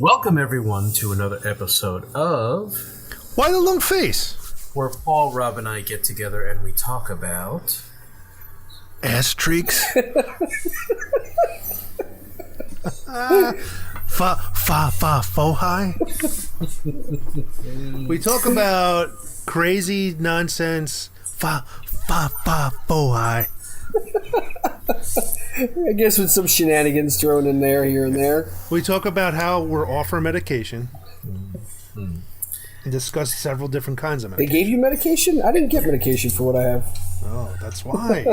Welcome everyone to another episode of Why the Long Face? Where Paul, Rob, and I get together and we talk about ass streaks. Fo high. We talk about crazy nonsense. Fo high. I guess with some shenanigans thrown in there, here and there. We talk about how we're off our medication. And discuss several different kinds of medication. They gave you medication? I didn't get medication for what I have. Oh, that's why.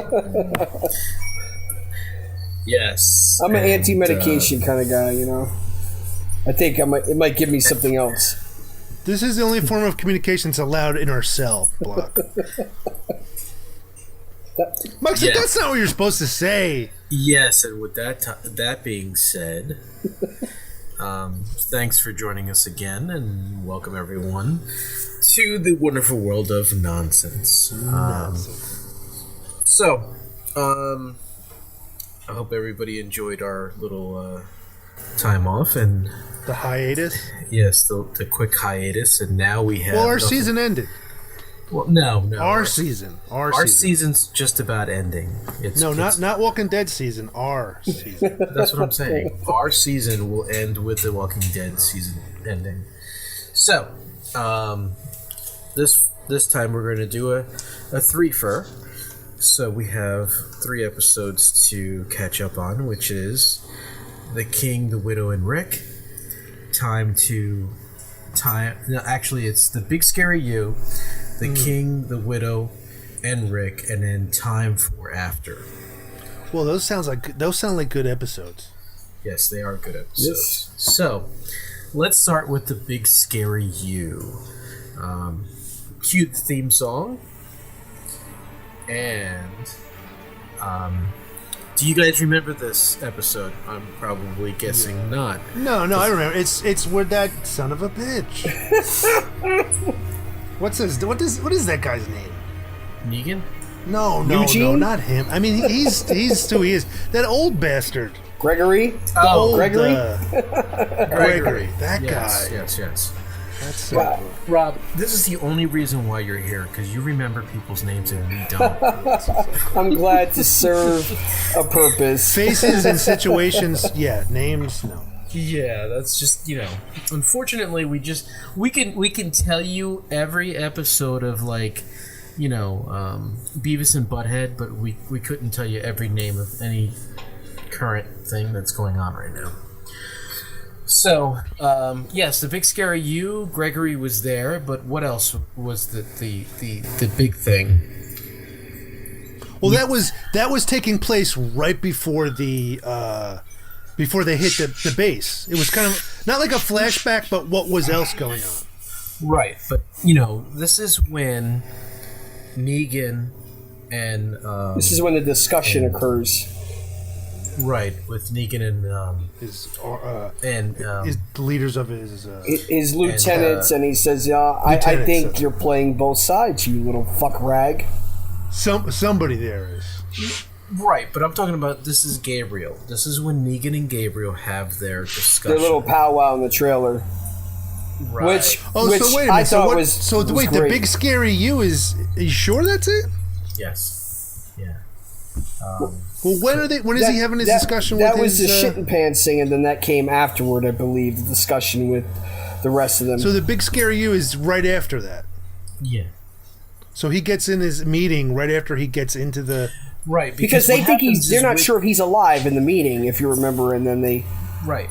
yes. I'm an anti-medication kind of guy, you know. I think it might give me something else. This is the only form of communication that's allowed in our cell block. Mike said, that's not what you're supposed to say. Yes, and with that being said, thanks for joining us again, and welcome everyone to the wonderful world of nonsense. I hope everybody enjoyed our little time off and the hiatus. Yes, the quick hiatus, and now we have. Well, our season ended. Well, no. Our season. Our season's just about ending. Not Walking Dead season. Our season. That's what I'm saying. Our season will end with the Walking Dead season ending. So, this time we're going to do a threefer. So we have 3 episodes to catch up on, which is The King, the Widow, and Rick. No, actually, it's The Big Scary You, The King, the Widow, and Rick, and then Time for After. Well, those sound like good episodes. Yes, they are good episodes. Yes. So, let's start with The Big Scary You. Cue the theme song. And, do you guys remember this episode? I'm probably guessing not. No, I remember. It's where that son of a bitch. What is that guy's name? Negan? No, Eugene? not him. I mean, he's who he is. That old bastard. Gregory? Gregory. That Yes, guy. Yes. That's Rob, this is the only reason why you're here, because you remember people's names and we don't. I'm glad to serve a purpose. faces and situations. Yeah, names. No. Yeah, that's just, unfortunately we can tell you every episode of Beavis and Butthead, but we couldn't tell you every name of any current thing that's going on right now. So, yes, The Big Scary You, Gregory was there, but what else was the big thing? Well, that was taking place right before before they hit the base. It was kind of not like a flashback, but what was else going on? Right, but this is when Negan and This is when the discussion occurs. Right, with Negan and His the leaders of his lieutenants, and he says, I think you're playing both sides, you little fuck rag. Somebody there is. Right, but I'm talking about, this is Gabriel. This is when Negan and Gabriel have their discussion. Their little powwow in the trailer. Right. Which so wait a minute. I thought was great. The Big Scary You is you sure that's it? Yes. Yeah. Well, when is he having his discussion with his... That was the shit and pants thing, and then that came afterward, I believe, the discussion with the rest of them. So The Big Scary You is right after that? Yeah. So he gets in his meeting right after he gets into the... Right, because they think they're not sure if he's alive in the meeting, if you remember, and then they... Right.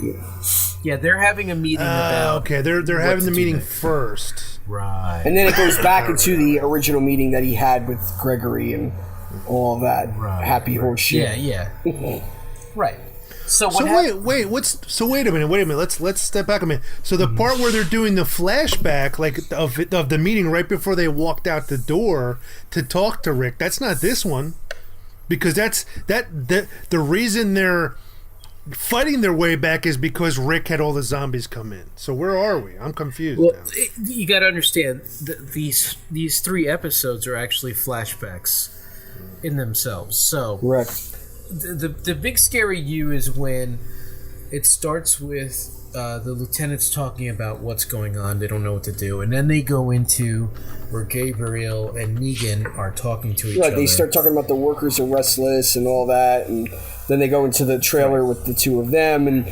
Yeah, they're having a meeting about... Okay, they're having the meeting first. Right. And then it goes back into the original meeting that he had with Gregory and all of that happy horse shit. Yeah. Right. So wait a minute. Let's step back a minute. So the part where they're doing the flashback, of the meeting right before they walked out the door to talk to Rick, that's not this one, because the reason they're fighting their way back is because Rick had all the zombies come in. So where are we? I'm confused. Well, now. You got to understand these 3 episodes are actually flashbacks in themselves. So correct. The Big Scary You is when it starts with the lieutenant's talking about what's going on. They don't know what to do, and then they go into where Gabriel and Negan are talking to each other. They start talking about the workers are restless and all that, and then they go into the trailer with the two of them, and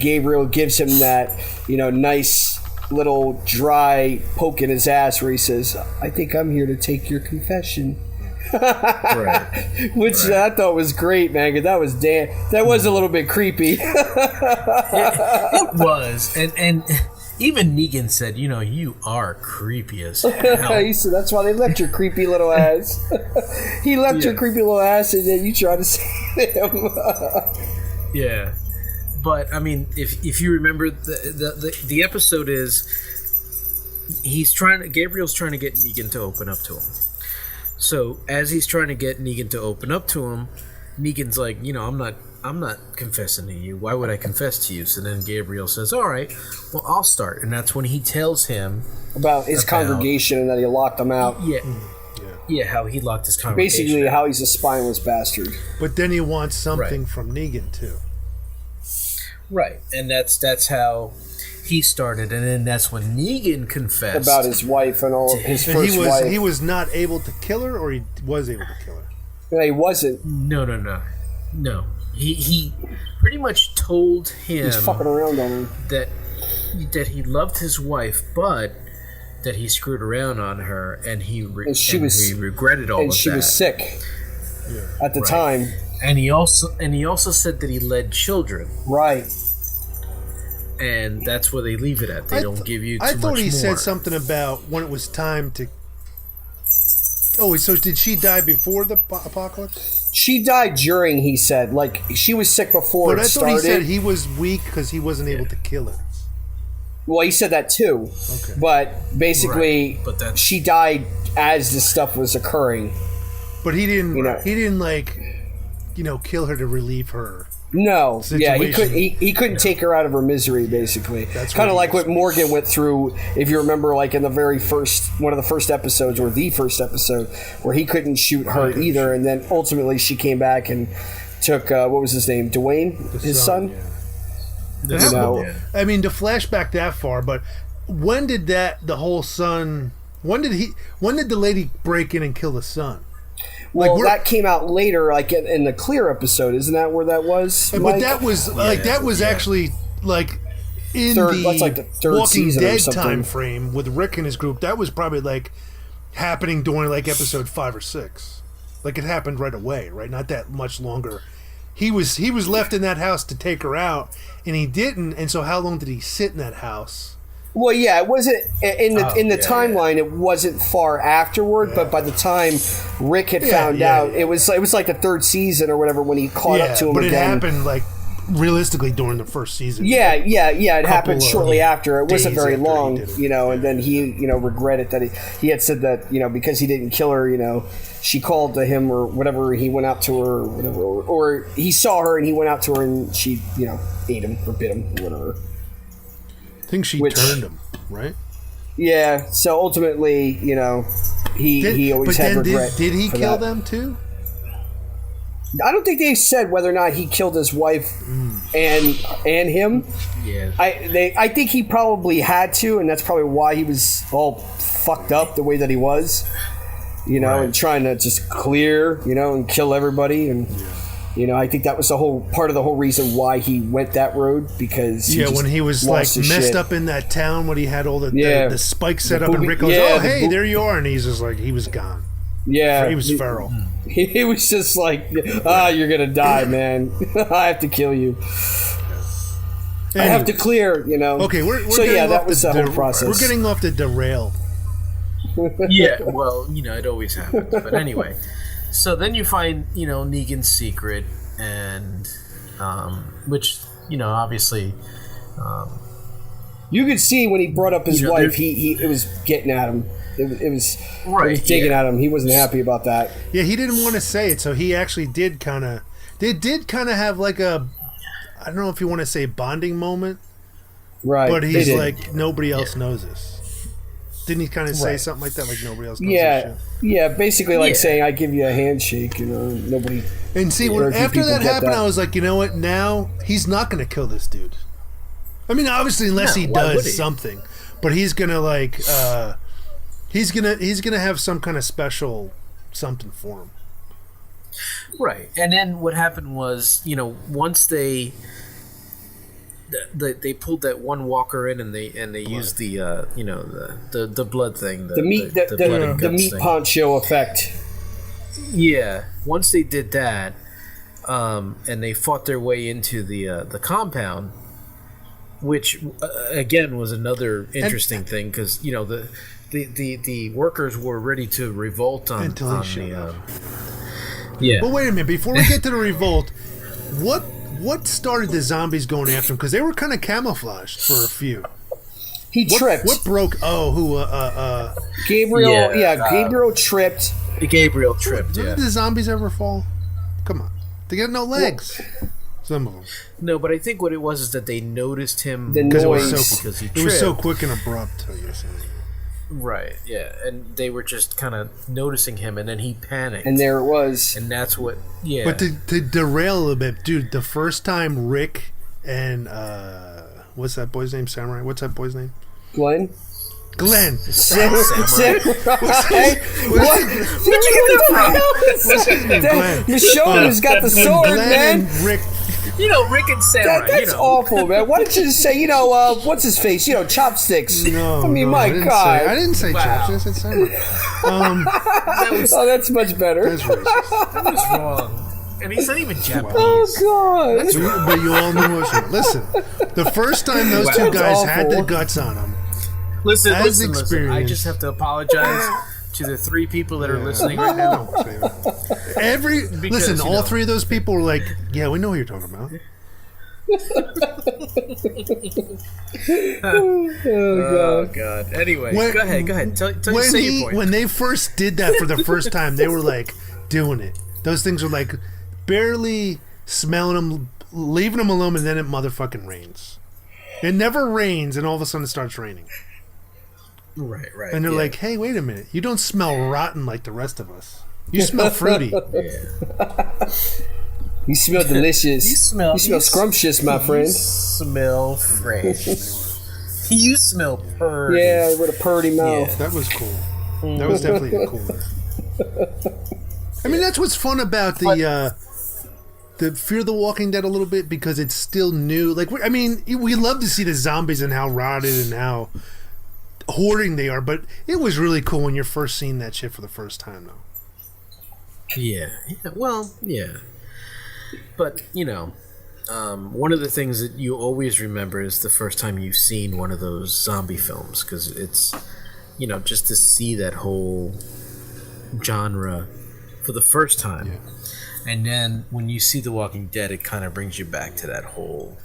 Gabriel gives him that, nice little dry poke in his ass where he says, "I think I'm here to take your confession." Right. Which I thought was great, man. 'Cause that was a little bit creepy. It was, and even Negan said, "You are creepy as hell." He said, "That's why they left your creepy little ass." He left your creepy little ass, and then you try to save him. Yeah, but I mean, if you remember, the episode is Gabriel's trying to get Negan to open up to him. So as he's trying to get Negan to open up to him, Negan's like, I'm not confessing to you. Why would I confess to you? So then Gabriel says, "All right, well, I'll start." And that's when he tells him about his congregation and that he locked them out. Yeah, how he locked his congregation. Basically, how he's a spineless bastard. But then he wants something from Negan too. Right, and that's how he started, and then that's when Negan confessed about his wife and all his first wife. He was not able to kill her, or he was able to kill her. No, he wasn't. No. He pretty much told him he's fucking around on her that he loved his wife, but that he screwed around on her, and he regretted all of that. And she was sick at the time. And he also said that he led children. Right. And that's where they leave it at. They don't give you too much more. I thought he said something about when it was time to... Oh, so did she die before the apocalypse? She died during, he said. Like, she was sick before it started. But I thought he said he was weak because he wasn't able to kill her. Well, he said that too. Okay. But basically, she died as this stuff was occurring. But he didn't, kill her to relieve her. No, situation. He couldn't take her out of her misery. Basically, that's kind of like what Morgan went through. If you remember, like in the one of the first episodes, or the first episode, where he couldn't shoot her either, and then ultimately she came back and took what was his name, Dwayne, his son. Yeah. I mean, to flash back that far, but when did the whole son? When did the lady break in and kill the son? Well, that came out later, like in the Clear episode, isn't that where that was? But that was actually like in the Walking Dead time frame with Rick and his group. That was probably like happening during like episode 5 or 6. Like it happened right away, right? Not that much longer. He was left in that house to take her out, and he didn't. And so, how long did he sit in that house? Well, yeah, it wasn't in the timeline. It wasn't far afterward, but by the time Rick had found out, it was like the 3rd season or whatever when he caught up to him again. But it happened like realistically during the first season. Yeah. It happened shortly after. It wasn't very long, and then he, regretted that he had said that, because he didn't kill her, she called to him or whatever. He went out to her, or whatever, or he saw her and he went out to her and she, ate him or bit him or whatever. I think she turned him, right? Yeah. So ultimately, he always had regret. Did he kill them too? I don't think they said whether or not he killed his wife and him. Yeah. I think he probably had to, and that's probably why he was all fucked up the way that he was. And trying to just clear, and kill everybody and. I think that was part of the whole reason why he went that road, because when he was like messed up in that town when he had all the spikes set up and Rick goes, "Oh, hey, there you are," and he's just like, he was gone. Yeah, he was feral. He was just like, you're gonna die, man. I have to kill you. I have to clear, Okay, that was the whole process. We're getting off the derail. Yeah, well, it always happens. But anyway. So then you find, Negan's secret, and which, obviously, you could see when he brought up his wife, it was getting at him. It was digging at him. He wasn't happy about that. Yeah, he didn't want to say it, so he actually did kind of. They did kind of have like a, I don't know if you want to say bonding moment, right? But he's like, nobody else knows this. Didn't he kind of say something like that, like nobody else knows this shit? Yeah, basically like saying, I give you a handshake, nobody... And see, after that happened, I was like, you know what, now he's not going to kill this dude. I mean, obviously, unless he why would does something, but he's gonna like he's gonna have some kind of special something for him. Right, and then what happened was, once they pulled that one walker in, and they used the the blood thing, the meat thing. poncho effect. Yeah, once they did that, and they fought their way into the compound, which again was another interesting thing, because the workers were ready to revolt on the. Yeah. But wait a minute, before we get to the revolt, what started the zombies going after him? Because they were kind of camouflaged for a few. He tripped. What broke? Gabriel. Gabriel tripped. Gabriel tripped. Did the zombies ever fall? Come on, they got no legs. Some of them. No, but I think what it was is that they noticed him because he tripped. It was so quick and abrupt. Right, yeah, and they were just kind of noticing him, and then he panicked. And there it was. And that's what, yeah. But to derail a little bit, dude, the first time Rick and, what's that boy's name, Samurai? What's that boy's name? Glenn. Samurai. What? Where'd you get that from? Michonne's got the sword, Glenn man. And Rick. Rick and Samurai. That's awful, man. Why didn't you just say, what's his face? Chopsticks. No, I mean, my God. I didn't say chopsticks. I said Samurai. That's much better. That's racist. That was wrong. And he's not even Japanese. Oh, God. But you all knew what was. Listen, the first time those two guys had the guts on them. Listen. I just have to apologize to the 3 people that are listening right now. Listen, all 3 of those people were like, yeah, we know what you're talking about. Oh, God. Anyway, go ahead. Say your point. When they first did that for the first time, they were like doing it. Those things were like barely smelling them, leaving them alone, and then it motherfucking rains. It never rains, and all of a sudden it starts raining. Right. And they're like, hey, wait a minute. You don't smell rotten like the rest of us. You smell fruity. You smell delicious. You smell scrumptious, my friend. You smell fresh. You smell purdy. Yeah, with a purdy mouth. Yeah. That was cool. That was definitely cool. I mean, that's what's fun about the Fear the Walking Dead a little bit, because it's still new. Like, I mean, we love to see the zombies and how rotted and how hoarding they are, but it was really cool when you're first seeing that shit for the first time, though. Yeah. Well, yeah. But, one of the things that you always remember is the first time you've seen one of those zombie films, because it's, just to see that whole genre for the first time. Yeah. And then when you see The Walking Dead, it kind of brings you back to that whole...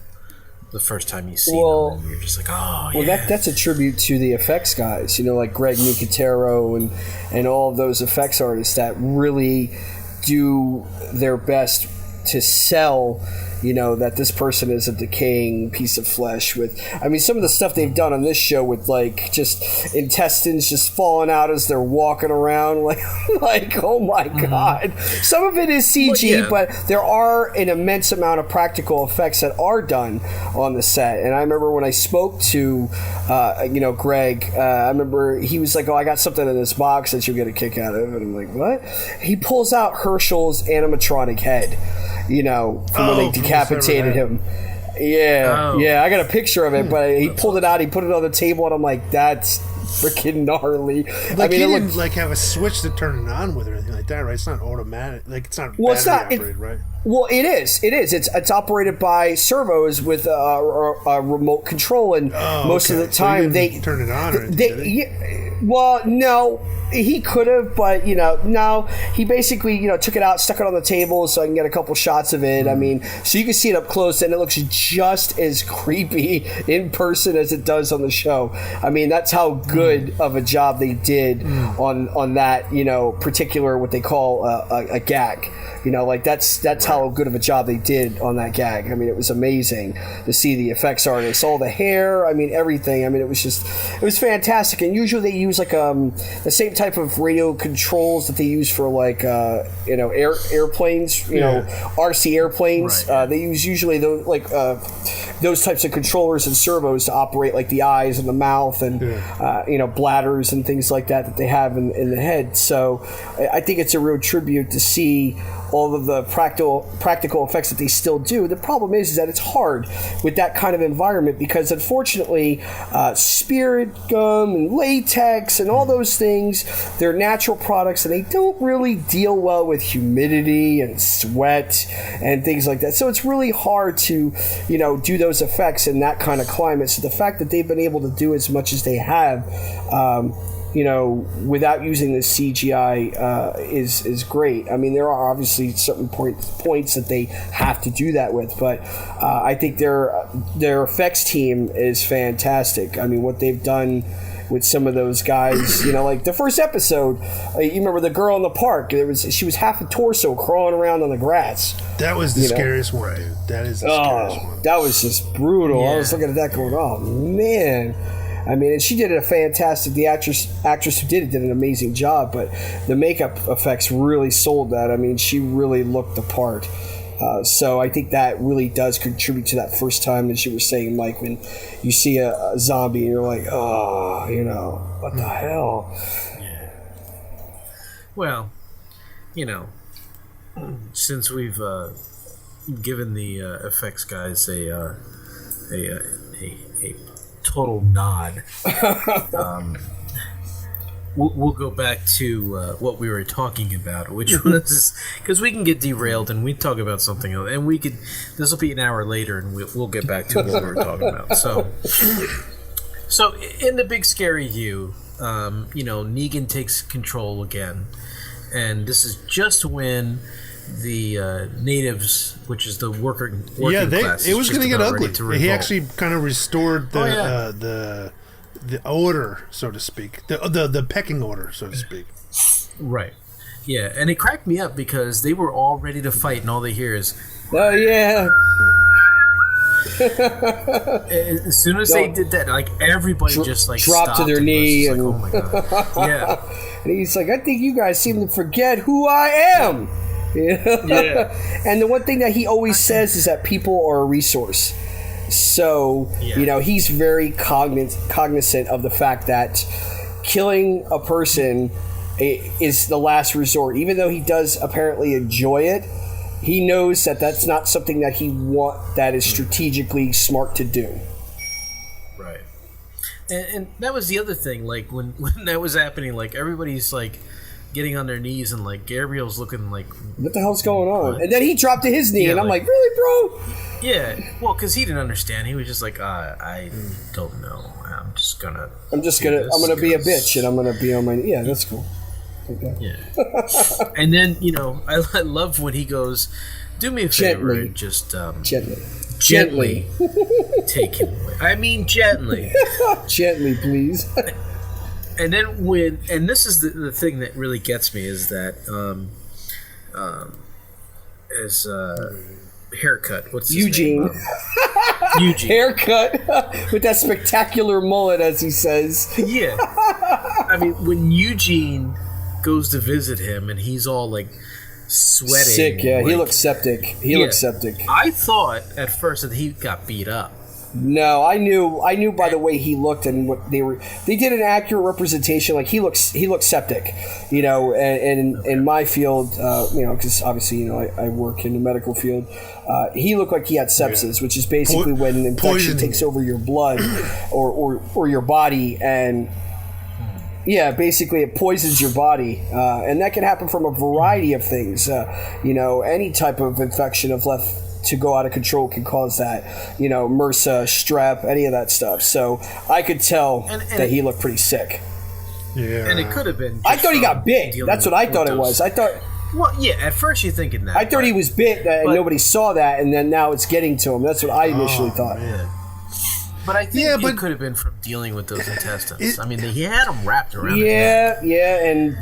The first time you see them, and you're just like, oh, well, yeah. That's a tribute to the effects guys, like Greg Nicotero and all of those effects artists that really do their best to sell, that this person is a decaying piece of flesh some of the stuff they've done on this show with like just intestines just falling out as they're walking around, like oh my God. Some of it is CG, but there are an immense amount of practical effects that are done on the set. And I remember when I spoke to, Greg, I remember he was like, oh, I got something in this box that you'll get a kick out of. And I'm like, what? He pulls out Herschel's animatronic head, from when they decapitated him. Yeah, I got a picture of it, but he pulled it out, he put it on the table, and I'm like, that's freaking gnarly. Like, he didn't have a switch to turn it on with or anything like that, right? It's not automatic. Like, it's not battery operated, right? Well, it is. It's operated by servos with a remote control, and most of the time they turn it on. Or anything, well, no. He could have, but no. He basically, took it out, stuck it on the table so I can get a couple shots of it. I mean, so you can see it up close, and it looks just as creepy in person as it does on the show. I mean, that's how good of a job they did on that, particular what they call a gag. Like that's how how good of a job they did on that gag. I mean, it was amazing to see the effects artists, all the hair, I mean, everything. I mean, it was fantastic. And usually they use like the same type of radio controls that they use for like airplanes, RC airplanes. Right. They use usually those types of controllers and servos to operate like the eyes and the mouth and bladders and things like that they have in the head. So I think it's a real tribute to see all of the practical effects that they still do. The problem is that it's hard with that kind of environment because unfortunately spirit gum and latex and all those things, they're natural products and they don't really deal well with humidity and sweat and things like that. So it's really hard to do those effects in that kind of climate. So the fact that they've been able to do as much as they have without using the CGI is great. I mean, there are obviously certain points that they have to do that with, but I think their effects team is fantastic. I mean, what they've done with some of those guys, like the first episode, you remember the girl in the park? She was half a torso crawling around on the grass. That was the scariest one, dude. That is the scariest one. That was just brutal. Yeah. I was looking at that going, oh man. I mean, and she did a fantastic. The actress who did an amazing job. But the makeup effects really sold that. I mean, she really looked the part. So I think that really does contribute to that first time, as you were saying, Mike, when you see a zombie and you're like, oh, what the hell? Yeah. Well, since we've given the effects guys a total nod. We'll go back to what we were talking about, which was because we can get derailed and we talk about something else, and this will be an hour later, and we'll get back to what we were talking about. So in the big scary you, Negan takes control again, and this is just when the natives, which is the working class, it was going to get ugly. He actually kind of restored the order, so to speak, the pecking order, so to speak. Right. Yeah, and it cracked me up because they were all ready to fight, and all they hear is, "Oh yeah." As soon as they did that, like everybody just like dropped to their knee, and oh my god, yeah. And he's like, "I think you guys seem to forget who I am." Yeah. And the one thing that he always says is that people are a resource. So, he's very cognizant of the fact that killing a person is the last resort. Even though he does apparently enjoy it, he knows that that's not something that that is strategically smart to do. Right. And that was the other thing, like when that was happening, like everybody's like getting on their knees, and like Gabriel's looking like, what the hell's going on? What? And then he dropped to his knee, and I'm like, really, bro? Yeah, well, because he didn't understand. He was just like, I don't know. I'm gonna be a bitch, and I'm gonna be on my. Yeah, that's cool. Okay. Yeah. And then I love when he goes, do me a favor, gently. Just gently take him away. I mean, gently. Gently, please. And then this is the thing that really gets me is that haircut. What's his Eugene? name? Eugene. Haircut with that spectacular mullet, as he says. Yeah. I mean, when Eugene goes to visit him and he's all like sweating, sick. Yeah, he looks septic. He looks septic. I thought at first that he got beat up. No, I knew by the way he looked and what they did an accurate representation. Like he looks septic, and in my field, because obviously, I work in the medical field. He looked like he had sepsis, which is basically when an infection takes over your blood or your body, and basically it poisons your body, and that can happen from a variety of things. Any type of infection of left to go out of control can cause that, MRSA, strep, any of that stuff. So I could tell that he looked pretty sick. Yeah, and it could have been. I thought he got bit. That's what I thought it was. I thought. Well, yeah. At first, you're thinking that. I thought he was bit, and nobody saw that, and then now it's getting to him. That's what I initially thought. Man. But I think it could have been from dealing with those intestines. He had them wrapped around. Yeah, and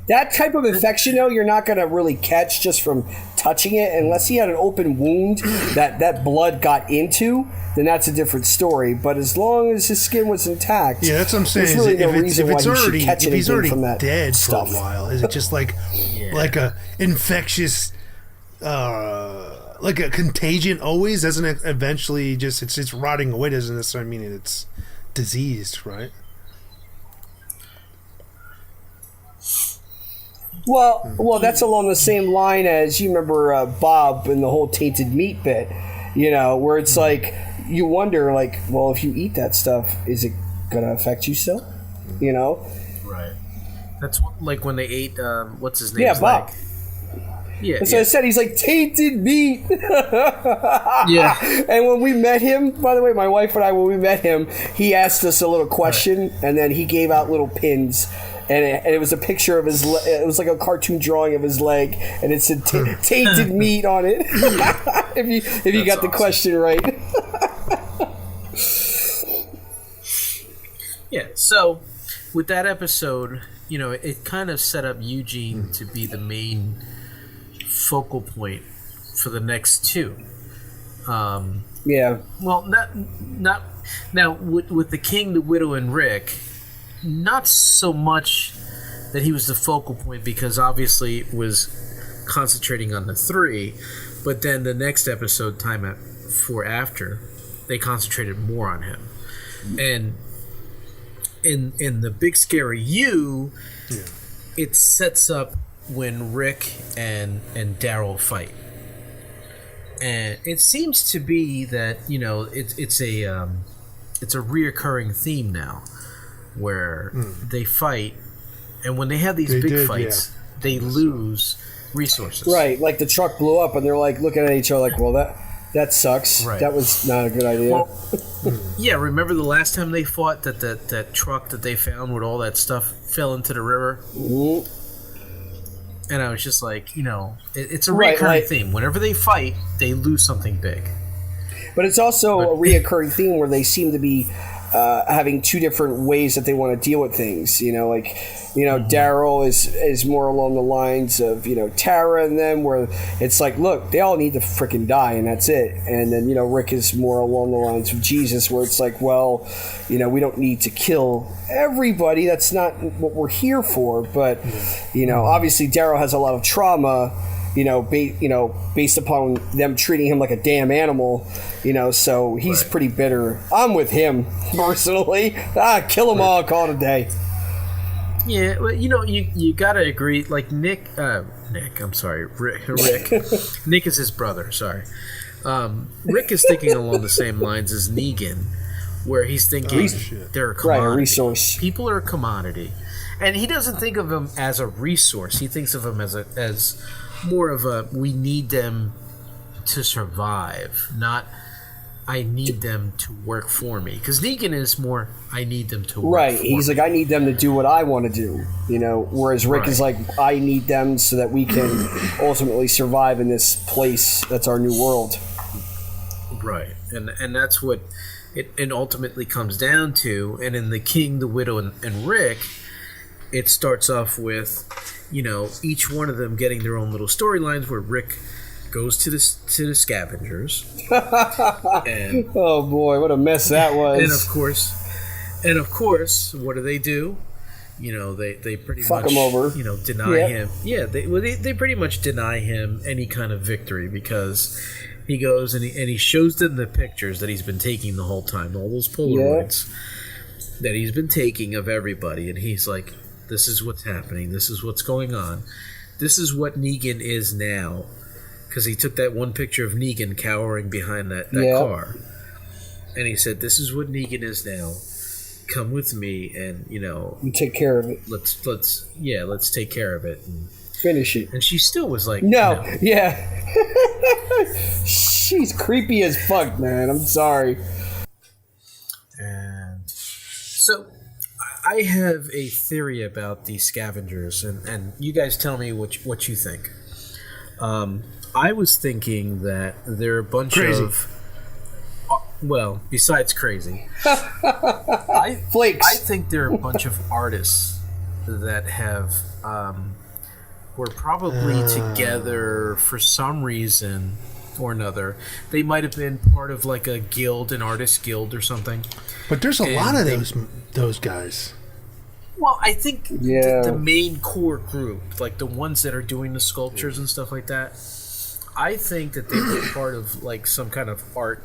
That type of infection, though, you're not going to really catch just from touching it unless he had an open wound that blood got into. Then that's a different story. But as long as his skin was intact, that's what I'm saying. There's really no reason why he should catch if he's already from that dead stuff. for a while, is it just like a infectious, like a contagion? Always doesn't it eventually just it's rotting away? Doesn't necessarily mean it's diseased, right? Well, that's along the same line as you remember Bob and the whole tainted meat bit, where it's like you wonder, like, well, if you eat that stuff, is it gonna affect you still? Right. That's like when they ate what's his name? Yeah, Bob. Yeah. So I said he's like tainted meat. Yeah. And when we met him, by the way, my wife and I, when we met him, he asked us a little question, and then he gave out little pins. And it was a picture of his. It was like a cartoon drawing of his leg, and it said "tainted meat" on it. if you got the question right. Yeah. So, with that episode, it kind of set up Eugene to be the main focal point for the next two. Yeah. Well, not now with the King, the Widow, and Rick. Not so much that he was the focal point, because obviously it was concentrating on the three, but then the next episode, Time for After, they concentrated more on him. And in the Big Scary You, it sets up when Rick and Daryl fight. And it seems to be that, it's a reoccurring theme now, where they fight, and when they have these big fights, they lose resources. Right, like the truck blew up, and they're like looking at each other like, well, that sucks. Right. That was not a good idea. Well, yeah, remember the last time they fought, that truck that they found with all that stuff fell into the river? Mm-hmm. And I was just like, it's a recurring theme. Whenever they fight, they lose something big. But it's also a reoccurring theme where they seem to be having two different ways that they want to deal with things. Daryl is more along the lines of Tara and them, where it's like, look, they all need to freaking die and that's it. And then Rick is more along the lines of Jesus, where it's like, well, we don't need to kill everybody. That's not what we're here for. But obviously Daryl has a lot of trauma. Based upon them treating him like a damn animal, so he's pretty bitter. I'm with him personally. Kill them all, call it a day. Yeah, well, you gotta agree. Like Rick. Nick is his brother. Sorry, Rick is thinking along the same lines as Negan, where he's thinking they're a commodity. Right, a resource. People are a commodity, and he doesn't think of them as a resource. He thinks of them as more of a, we need them to survive, not I need them to work for me. Because Negan is more, I need them to work for me. He's like, I need them to do what I want to do. Whereas Rick is like, I need them so that we can ultimately survive in this place that's our new world. Right. And that's what it ultimately comes down to. And in The King, the Widow, and Rick, it starts off with, each one of them getting their own little storylines, where Rick goes to the scavengers. And, oh boy, what a mess that was! And of course, what do? They pretty fuck much him over. Deny him. Yeah, they pretty much deny him any kind of victory, because he goes and he shows them the pictures that he's been taking the whole time, all those Polaroids that he's been taking of everybody, and he's like, this is what's happening. This is what's going on. This is what Negan is now. Because he took that one picture of Negan cowering behind that car. And he said, this is what Negan is now. Come with me and, you take care of it. Let's take care of it. And finish it. And she still was like, no. Yeah. She's creepy as fuck, man. I'm sorry. And so I have a theory about these scavengers, and you guys tell me what you think. I was thinking that they're a bunch of... well, besides crazy. Flakes. I think they're a bunch of artists that have were probably together for some reason or another. They might have been part of like a guild, an artist guild or something. But there's a lot of those guys. Well, I think the main core group, like the ones that are doing the sculptures and stuff like that, I think that they were part of like some kind of art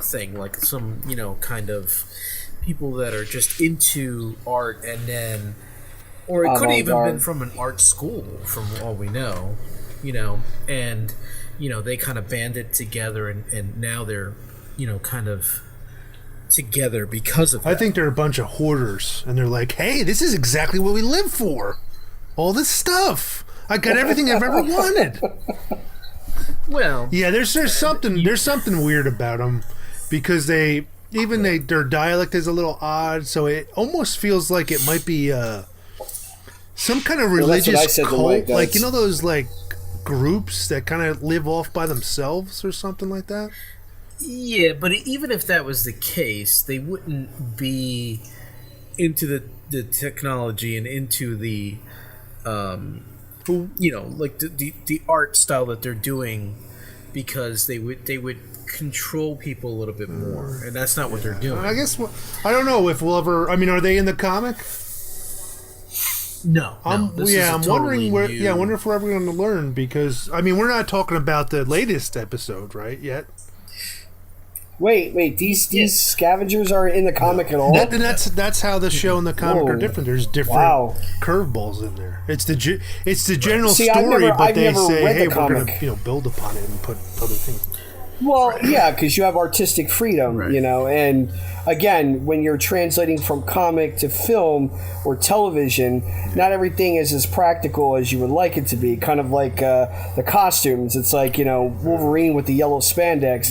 thing, like some, kind of people that are just into art, and then, or it could have even been from an art school, from all we know, and, they kind of banded together, and now they're, kind of together because of that. I think they're a bunch of hoarders, and they're like, hey, this is exactly what we live for. All this stuff. I got everything I've ever wanted. Well, yeah, there's something weird about them, because their dialect is a little odd, so it almost feels like it might be some kind of religious cult, like those like groups that kind of live off by themselves or something like that. Yeah, but even if that was the case, they wouldn't be into the technology and into the like the art style that they're doing, because they would control people a little bit more, and that's not what they're doing. I guess I don't know if we'll ever. I mean, are they in the comic? No. I'm wondering where. Yeah, I wonder if we're ever going to learn, because I mean, we're not talking about the latest episode, right? Yet. Wait! These scavengers are in the comic at all? That's how the show and the comic are different. There's different curveballs in there. It's the general story, but they say, "Hey, we're going to build upon it and put other things." Well, yeah, because you have artistic freedom, and again, when you're translating from comic to film or television, not everything is as practical as you would like it to be. Kind of like the costumes. It's like, Wolverine with the yellow spandex.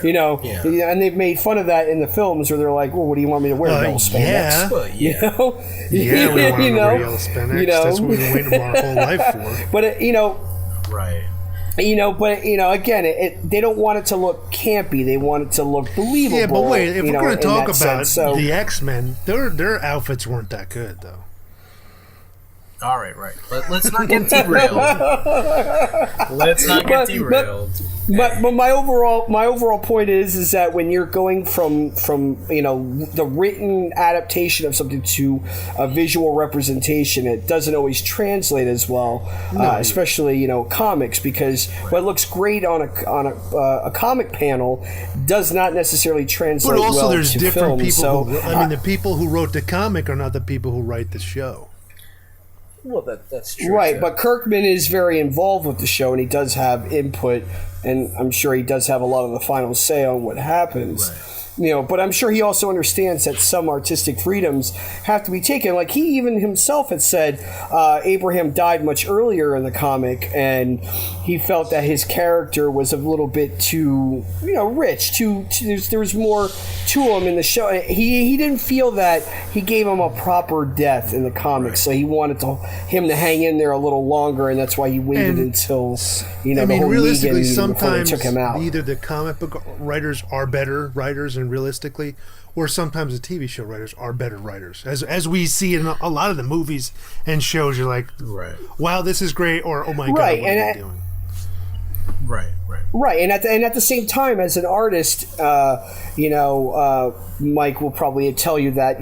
And they've made fun of that in the films, where they're like, well, what do you want me to wear, yellow spandex? Yeah, we want to wear yellow spandex. That's what we've been waiting our whole life for. But, right. Again, they don't want it to look campy. They want it to look believable. Yeah, but wait, if we're going to talk about the X-Men, their outfits weren't that good, though. All right. Let's not get derailed. But my overall point is that when you're going from the written adaptation of something to a visual representation, it doesn't always translate as well, especially comics, because what looks great on a comic panel does not necessarily translate. But also, well there's to different film, people. The people who wrote the comic are not the people who write the show. Well, that's true. Right, too. but Kirkman is very involved with the show, and he does have input, and I'm sure he does have a lot of the final say on what happens. Right. But I'm sure he also understands that some artistic freedoms have to be taken. Like, he even himself had said Abraham died much earlier in the comic, and he felt that his character was a little bit too, rich. There was more to him in the show. He didn't feel that he gave him a proper death in the comics, so he wanted him to hang in there a little longer, and that's why he waited until the whole realistically, Negan sometimes took him out. Either the comic book writers are better writers, and realistically, or sometimes the TV show writers are better writers. As we see in a lot of the movies and shows, you're like, wow, this is great, or oh my god, what are they doing? Right, and at the same time, as an artist, Mike will probably tell you that,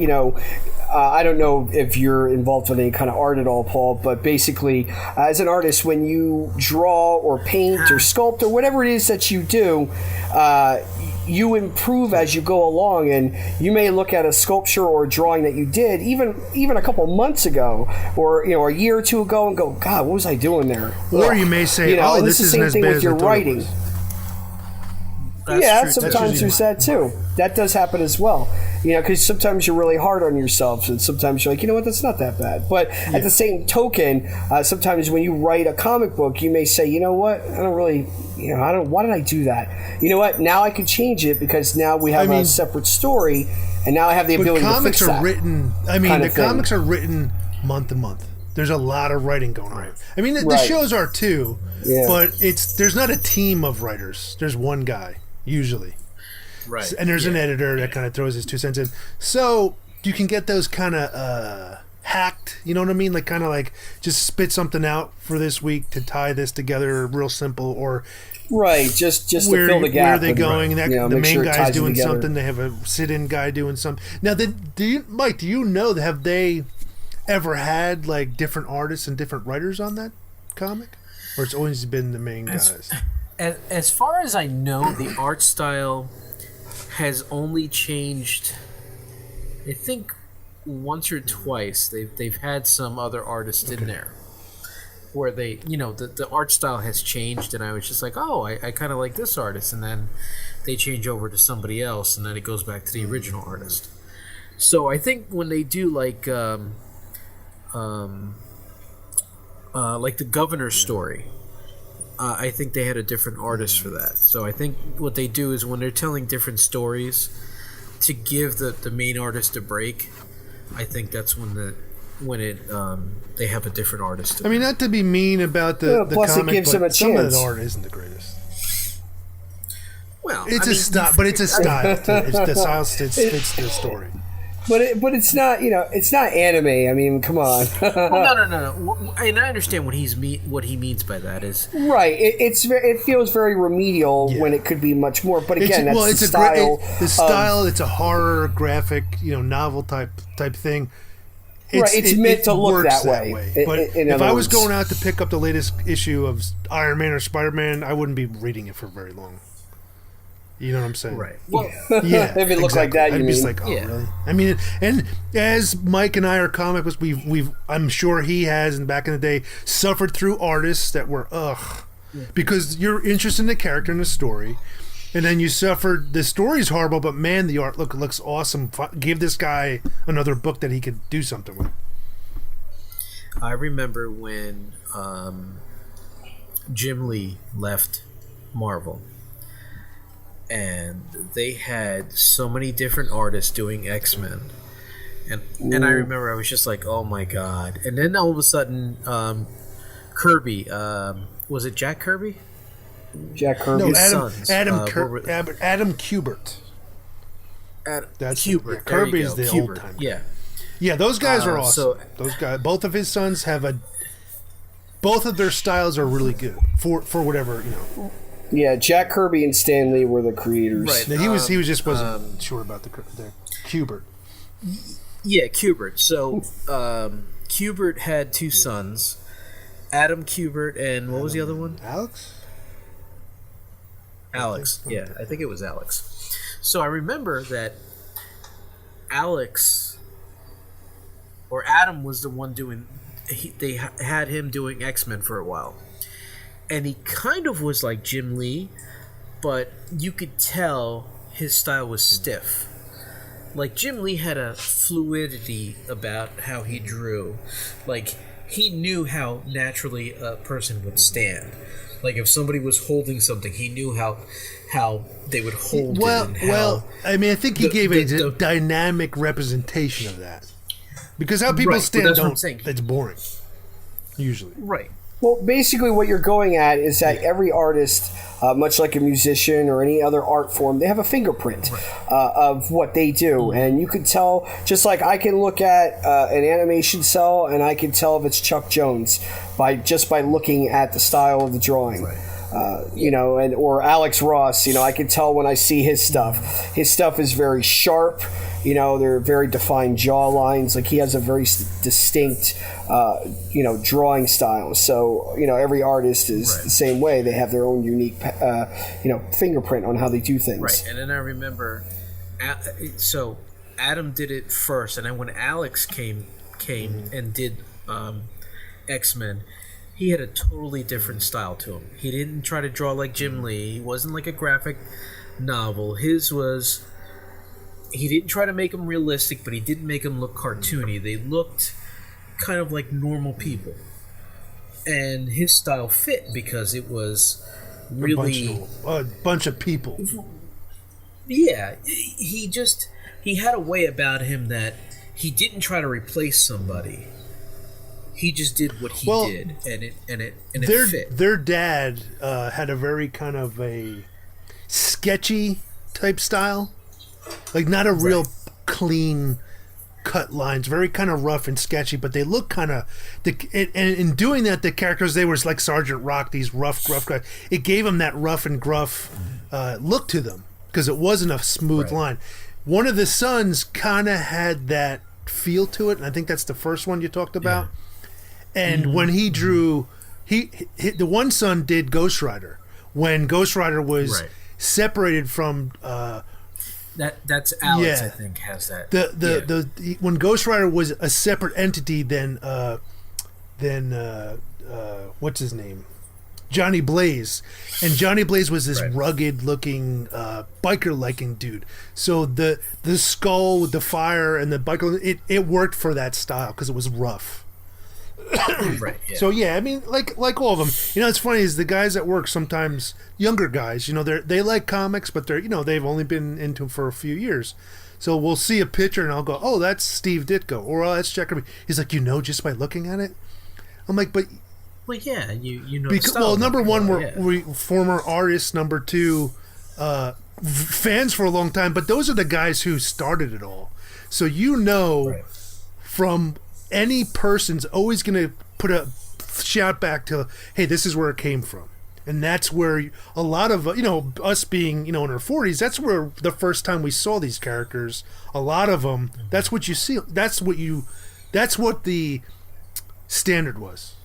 I don't know if you're involved with any kind of art at all, Paul, but basically, as an artist, when you draw or paint or sculpt or whatever it is that you do, you improve as you go along, and you may look at a sculpture or a drawing that you did even a couple months ago, or a year or two ago, and go, God, what was I doing there? Or you may say, oh, this isn't as bad as I thought it was. Yeah, sometimes there's that too. That does happen as well. Because sometimes you're really hard on yourself, and sometimes you're like, what, that's not that bad. But at the same token, sometimes when you write a comic book, you may say, what, I don't really, why did I do that? You know what? Now I can change it, because now we have a separate story, and now I have the ability to fix that. The comics are written month to month. There's a lot of writing going on. I mean, the shows are too, but there's not a team of writers. There's one guy. Usually. And there's an editor that kind of throws his 2 cents in. So you can get those kind of hacked. You know what I mean? Like kind of like just spit something out for this week to tie this together, real simple. Or right, just to fill the gap. Where are they going? Right. The main guy's doing something. They have a sit-in guy doing something. Now, Mike? Do you know? Have they ever had like different artists and different writers on that comic, or it's always been the main guys? As far as I know, the art style has only changed, I think, once or twice. They've had some other artists in there where they, the art style has changed, and I was just like, oh, I kind of like this artist, and then they change over to somebody else, and then it goes back to the original artist. So I think when they do like the Governor's story, I think they had a different artist for that. So I think what they do is when they're telling different stories, to give the main artist a break, I think that's when they have a different artist. I mean, not to be mean about the plus comic, it gives but them a some chance. of the art isn't the greatest. Well, it's a style, but it's a style. The style fits the story. But it's not, it's not anime. I mean, come on. Well, no. And I understand what he means by that is right. It feels very remedial when it could be much more. But again, that's the style. The style. It's a horror graphic, novel type thing. It's meant to look that way. But if I was going out to pick up the latest issue of Iron Man or Spider-Man, I wouldn't be reading it for very long. You know what I'm saying? Right. Well, yeah. If it looks like that, I'd you be mean? like, oh, really? I mean, and as Mike and I are comic books, I'm sure he has, and back in the day, suffered through artists that were because you're interested in the character and the story, and then you suffered. The story's horrible, but man, the art looks awesome. Give this guy another book that he could do something with. I remember when Jim Lee left Marvel. And they had so many different artists doing X-Men, and I remember I was just like, oh my god! And then all of a sudden, Kirby, was it Jack Kirby? Jack Kirby. No, Adam Kubert. That's Kubert. Yeah, Kirby is the old timer. Yeah. Those guys are awesome. Those guys, both of his sons both of their styles are really good for whatever . Yeah, Jack Kirby and Stan Lee were the creators. Right. He was just wasn't sure about the Kubert. Yeah, Kubert. So Kubert had two sons, Adam Kubert and what was the other one? Alex. Yeah, I think it was Alex. So I remember that Adam was the one doing. They had him doing X-Men for a while. And he kind of was like Jim Lee, but you could tell his style was stiff. Like, Jim Lee had a fluidity about how he drew. Like, he knew how naturally a person would stand. Like, if somebody was holding something, he knew how they would hold it. I mean, I think he gave a dynamic representation of that. Because how people stand, that's boring. Usually. Right. Well, basically what you're going at is that every artist, much like a musician or any other art form, they have a fingerprint of what they do. And you could tell, just like I can look at an animation cell and I can tell if it's Chuck Jones by looking at the style of the drawing. Right. Or Alex Ross, I can tell when I see his stuff. His stuff is very sharp. They're very defined jaw lines. Like, he has a very distinct, drawing style. So, every artist is the same way. They have their own unique, fingerprint on how they do things. Right. And then I remember, so Adam did it first, and then when Alex came and did X-Men, he had a totally different style to him. He didn't try to draw like Jim Lee. He wasn't like a graphic novel. His was... He didn't try to make them realistic, but he didn't make them look cartoony. They looked kind of like normal people. And his style fit because it was really... A bunch of people. Yeah. He had a way about him that he didn't try to replace somebody. He just did what he did, and it fit. Their dad had a very kind of a sketchy type style. Like, not a real clean cut lines, very kind of rough and sketchy, but they look kind of. And in doing that, the characters, they were like Sergeant Rock, these rough, gruff guys. It gave them that rough and gruff look to them because it wasn't a smooth line. One of the sons kind of had that feel to it, and I think that's the first one you talked about. Yeah. And when he drew, the one son did Ghost Rider when Ghost Rider was separated from. That's Alex, I think, has that. When Ghost Rider was a separate entity than what's his name, Johnny Blaze, and Johnny Blaze was this rugged looking biker liking dude. So the skull with the fire and the biker, it worked for that style because it was rough. So I mean, like all of them, it's funny is the guys at work, sometimes younger guys, they like comics, but they're they've only been into them for a few years. So we'll see a picture and I'll go, oh, that's Steve Ditko, or oh, that's Jack Kirby. He's like, just by looking at it. I'm like, but well, yeah, you know. Because, well, number one, we're former artists. Number two, fans for a long time. But those are the guys who started it all. So from any person's always going to put a shout back to, hey, this is where it came from. And that's where a lot of, us being, in our 40s, that's where the first time we saw these characters, a lot of them, that's what you see. That's what the standard was.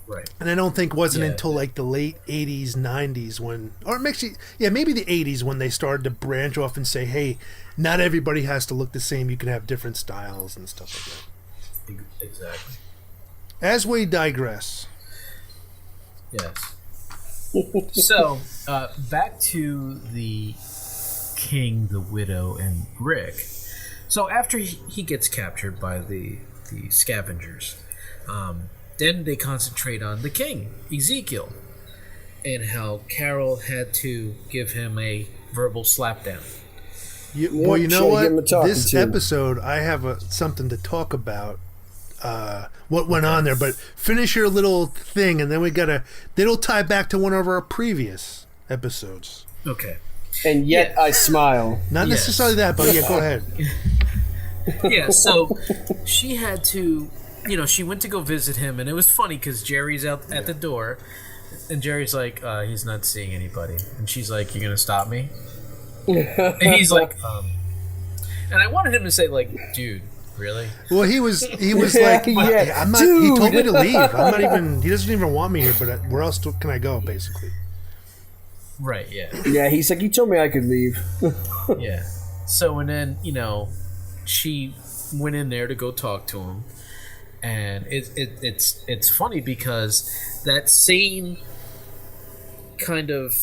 Right. And I don't think wasn't until like the late 80s, 90s when, or actually, maybe the 80s when they started to branch off and say, hey, not everybody has to look the same. You can have different styles and stuff like that. Exactly. As we digress. Yes. So, back to the king, the widow, and Rick. So after he gets captured by the scavengers, then they concentrate on the king, Ezekiel, and how Carol had to give him a verbal slapdown. Well, you know what? This episode, I have something to talk about. What went on there, but finish your little thing, and then it'll tie back to one of our previous episodes. Okay. And yet I smile. Not necessarily that, but go ahead. So she had to, she went to go visit him, and it was funny because Jerry's out at the door, and Jerry's like, he's not seeing anybody, and she's like, "You're gonna stop me?" And he's like, and I wanted him to say, like, "Dude, really?" Well, he was like, I'm not. Dude. He told me to leave. I'm not even. He doesn't even want me here. But where else can I go? Basically. Right. Yeah. Yeah. He's like, he told me I could leave. Yeah. So and then she went in there to go talk to him, and it's funny because that same kind of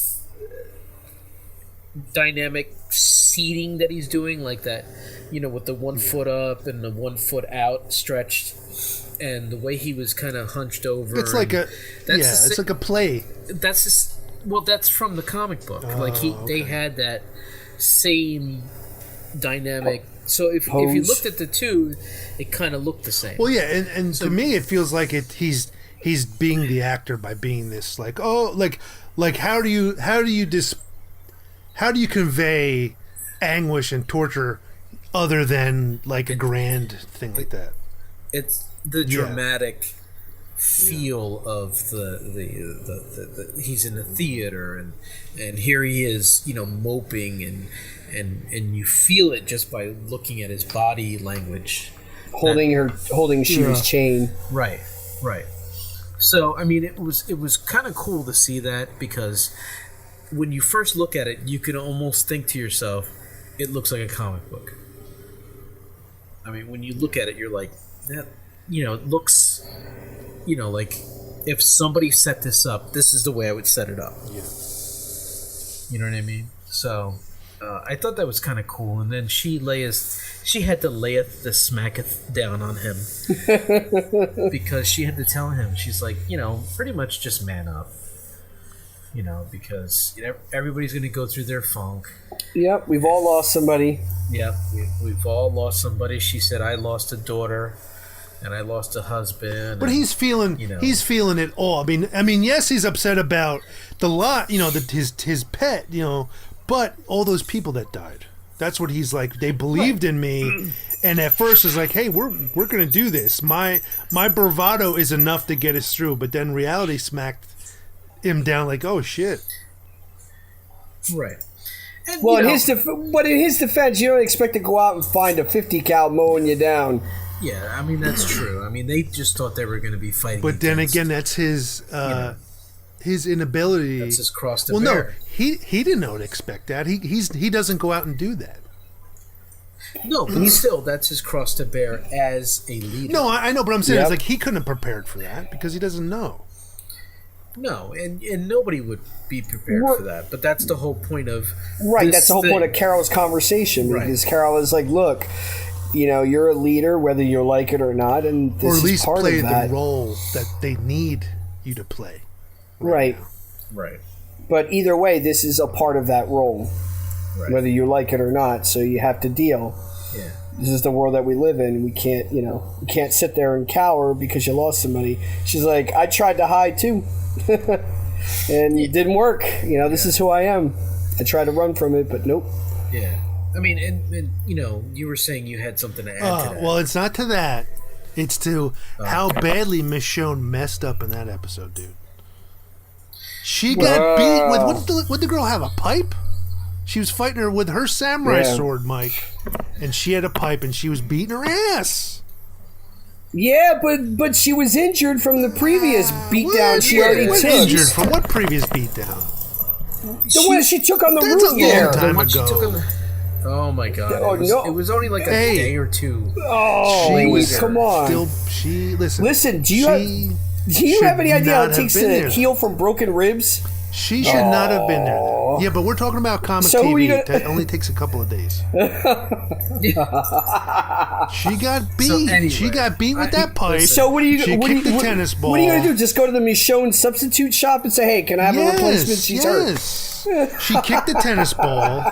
dynamic seating that he's doing, like that, with the 1 foot up and the 1 foot out stretched, and the way he was kind of hunched over. It's like it's like a play. That's just, that's from the comic book. They had that same dynamic. So if you looked at the two, it kind of looked the same. Well, yeah, and so, to me, it feels like he's being the actor by being this like how do you convey anguish and torture other than like a grand thing like that? It's the dramatic feel of the he's in the theater and here he is, moping and you feel it just by looking at his body language, holding Shiva's chain. Right. So I mean, it was kind of cool to see that, because when you first look at it, you can almost think to yourself, it looks like a comic book. I mean, when you look at it, you're like, that, it looks, like if somebody set this up, this is the way I would set it up. Yeah. You know what I mean? So I thought that was kind of cool. And then she had to layeth the smacketh down on him because she had to tell him, she's like, pretty much just man up. Because everybody's going to go through their funk. Yep, we've all lost somebody. Yep, we've all lost somebody. She said, I lost a daughter, and I lost a husband. But he's feeling it all. I mean, yes, he's upset about the lot, his pet, but all those people that died. That's what he's like. They believed in me, And at first it's like, hey, we're gonna do this. My bravado is enough to get us through, but then reality smacked him down like, oh shit. Right. And, well, in his defense, you don't expect to go out and find a 50 cal mowing you down. Yeah, I mean that's true. I mean they just thought they were going to be fighting. But then again, that's his inability. That's his cross to bear. Well, no, he didn't know to expect that. He doesn't go out and do that. No, but still, that's his cross to bear as a leader. No, I know, but I'm saying it's like he couldn't have prepared for that because he doesn't know. No, and nobody would be prepared for that. But that's the whole point of that's the whole point of Carol's conversation. Right. Because Carol is like, look, you're a leader whether you like it or not, and this or at least is part play of that. the role that they need you to play. Right. Right. But either way, this is a part of that role, whether you like it or not. So you have to deal. Yeah. This is the world that we live in. We can't sit there and cower because you lost somebody. She's like, I tried to hide too. And it didn't work. This is who I am. I tried to run from it, but nope. Yeah. I mean, and you were saying you had something to add to that. Well, it's not to that. It's to how badly Michonne messed up in that episode, dude. She got beat with what the girl have, a pipe? She was fighting her with her samurai sword, Mike, and she had a pipe, and she was beating her ass. Yeah, but she was injured from the previous beatdown she already took. Injured from what previous beatdown? The one she took on the That's roof. a long time ago. Oh my god! It was only like a day or two. Oh, come on! Listen. Do you have any idea how it takes to heal from broken ribs? She should not have been there. Yeah, but we're talking about comic TV. It only takes a couple of days. She got beat. So anyway, she got beat with that pipe. So what are you? She kicked the tennis ball. What are you gonna do? Just go to the Michonne substitute shop and say, "Hey, can I have a replacement?" She's hurt. She kicked the tennis ball.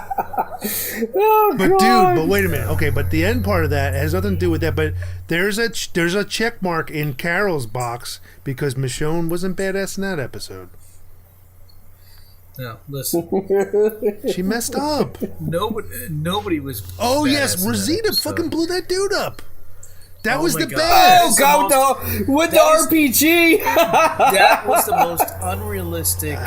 But but wait a minute. Okay, but the end part of that has nothing to do with that. But there's a check mark in Carol's box because Michonne wasn't badass in that episode. No, listen. She messed up. Nobody was. Oh yes, Rosita fucking blew that dude up. That was the best. Oh god, with the RPG. That was the most unrealistic.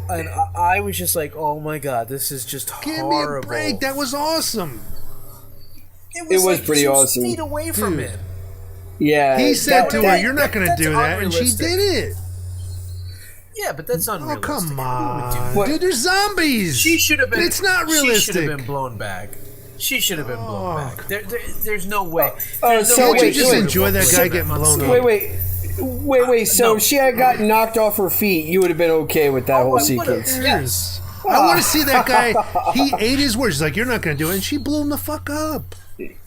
And I was just like, oh my god, this is just horrible. Give me a break. That was awesome. It was pretty awesome. Feet away from him. Yeah. He said to her, "You're not going to do that," and she did it. Yeah, but that's unrealistic. Oh, come on. Dude, they're zombies. She should have been. It's not realistic. She should have been blown back. There's no way. So you just enjoy that guy getting blown up. Wait. So if she had gotten knocked off her feet, you would have been okay with that whole sequence. Yes. I want to see that guy. He ate his words. He's like, "You're not going to do it," and she blew him the fuck up.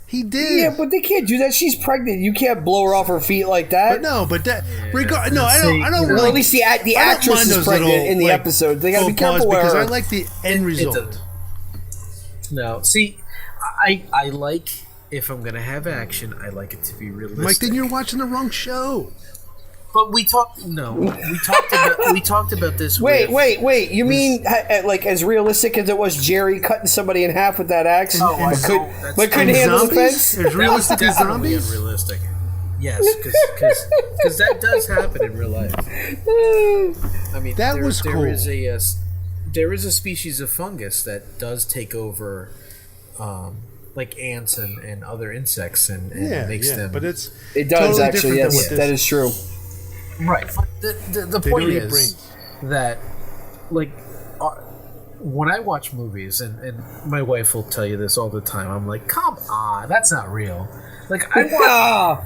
He did. Yeah, but they can't do that. She's pregnant. You can't blow her off her feet like that. But that. I don't. Well, at least the actress is pregnant in the episode. They got to be careful because I like the end result. No, see, I like, if I'm gonna have action, I like it to be realistic. Mike, then you're watching the wrong show. But we talked about this. Wait. You mean like as realistic as it was Jerry cutting somebody in half with that axe, but couldn't handle the fence? As realistic as zombies? Unrealistic. Yes, because that does happen in real life. I mean, that was cool. There is a species of fungus that does take over, like ants and other insects, and makes them. But it does totally actually. Yes, that is true. Right. The point is that, like, when I watch movies, and my wife will tell you this all the time, I'm like, come on, that's not real. Like, I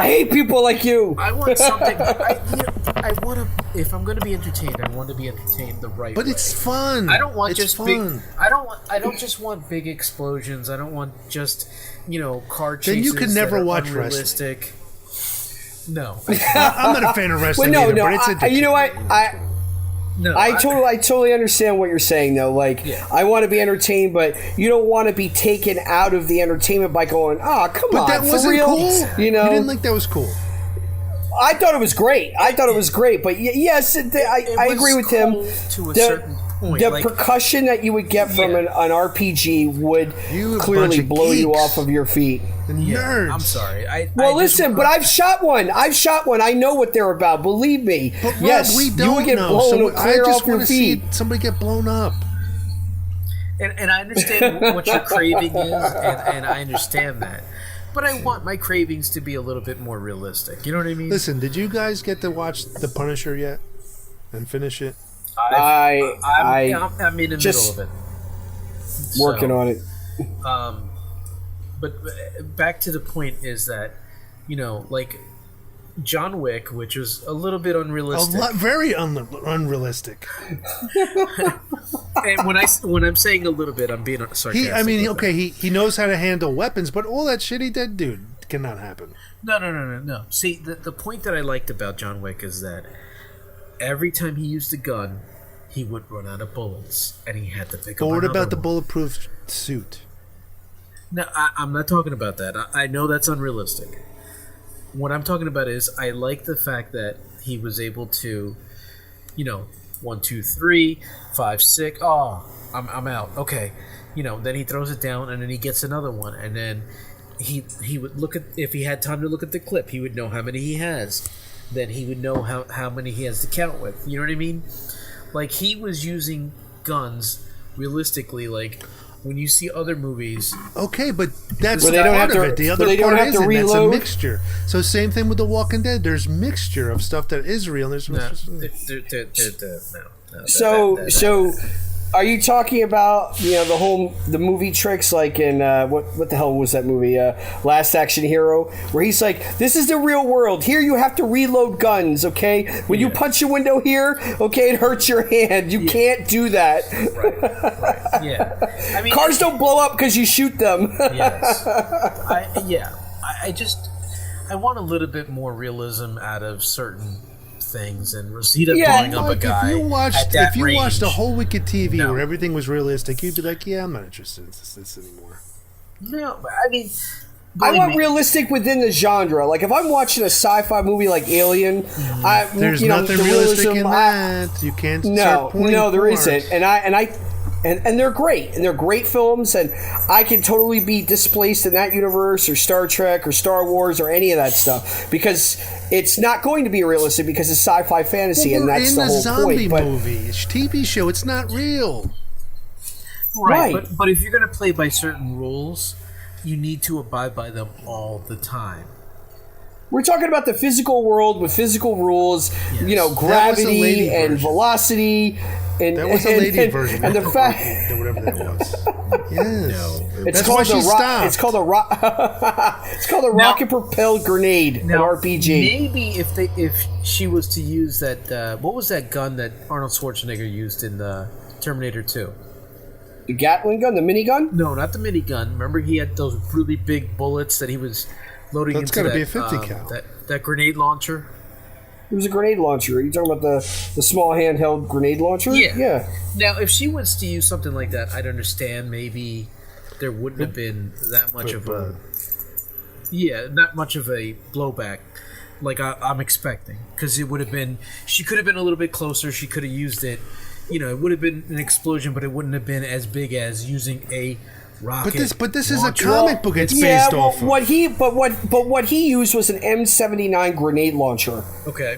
hate people like you. I want something. I want to. If I'm going to be entertained, I want to be entertained the right way. But it's fun. I don't want big. I don't just want big explosions. I don't want just car chases. Then you can never watch unrealistic. wrestling. No, I'm not a fan of wrestling. But it's I totally understand what you're saying though. Like, I want to be entertained, but you don't want to be taken out of the entertainment by going, come on, but that wasn't for real? Cool. You didn't think that was cool. I thought it was great. But yes, I agree with him. To a certain point. The percussion that you would get from an RPG would clearly blow you off of your feet. Nerds. I'm sorry. But I've shot one. I know what they're about. Believe me. But Rob, yes, we don't you would get know. blown So I clear just off your want to see feet. somebody get blown up. And I understand what your craving is, and I understand that. But I want my cravings to be a little bit more realistic. You know what I mean? Listen, did you guys get to watch The Punisher yet and finish it? I'm in the middle of it. Working on it. But back to the point is that, John Wick, which was a little bit unrealistic. Very unrealistic. And when I'm saying a little bit, I'm being sarcastic. He knows how to handle weapons, but all that shit he did, dude, cannot happen. No. See, the point that I liked about John Wick is that every time he used a gun, he would run out of bullets, and he had to pick up another. But what about the one. bulletproof suit? No, I'm not talking about that. I know that's unrealistic. What I'm talking about is I like the fact that he was able to, 1, 2, 3, 5, 6. Oh, I'm out. Okay, then he throws it down, and then he gets another one, and then he would look at, if he had time to look at the clip, he would know how many he has. Then he would know how many he has to count with. You know what I mean? Like, he was using guns realistically, like. When you see other movies, okay, but that's part of it. The other part isn't. That's a mixture. So same thing with The Walking Dead. There's mixture of stuff that is real. And there's So are you talking about the movie tricks like in what the hell was that movie Last Action Hero, where he's like, this is the real world, here you have to reload guns, okay, when you punch a window here, okay, it hurts your hand, you can't do that. Right. Yeah, I mean, cars don't blow up because you shoot them. Yes. I want a little bit more realism out of certain things, and Rosita blowing up a guy. If you watched the whole Wicked TV where everything was realistic, you'd be like, yeah, I'm not interested in this anymore. No, I mean, I want realistic within the genre. Like if I'm watching a sci-fi movie like Alien, there's nothing realistic in that. You can't. No, there isn't. And they're great, and they're great films, and I can totally be displaced in that universe, or Star Trek, or Star Wars, or any of that stuff, because it's not going to be realistic because it's sci-fi fantasy, and that's the whole point. But movie, TV show, it's not real. Right. But if you're going to play by certain rules, you need to abide by them all the time. We're talking about the physical world with physical rules, gravity and velocity. And, that was a lady version. And the fact, whatever that was. Yes. No, it's called It's called a rocket propelled grenade. An RPG. Maybe if she was to use that, what was that gun that Arnold Schwarzenegger used in the Terminator 2? The Gatling gun, the minigun? No, not the minigun. Remember, he had those really big bullets that he was loading into. That's got to be a 50 cal. That grenade launcher. It was a grenade launcher. Are you talking about the small handheld grenade launcher? Yeah. Now, if she was to use something like that, I'd understand. Maybe there wouldn't have been that much of a... Yeah, not much of a blowback like I'm expecting. Because it would have been... She could have been a little bit closer. She could have used it. It would have been an explosion, but it wouldn't have been as big as using a... rocket. But this is a comic book. It's based off of. What he used was an M79 grenade launcher. Okay.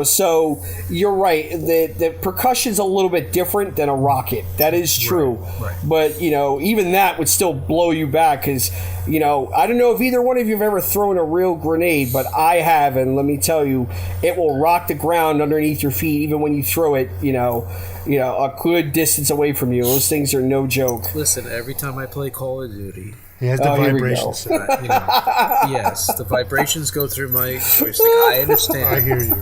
So you're right. The percussion's a little bit different than a rocket. That is true. Right. But even that would still blow you back because I don't know if either one of you have ever thrown a real grenade, but I have, and let me tell you, it will rock the ground underneath your feet even when you throw it. A good distance away from you. Those things are no joke. Listen, every time I play Call of Duty, he has the vibrations. Yes, the vibrations go through my joystick. I understand. I hear you.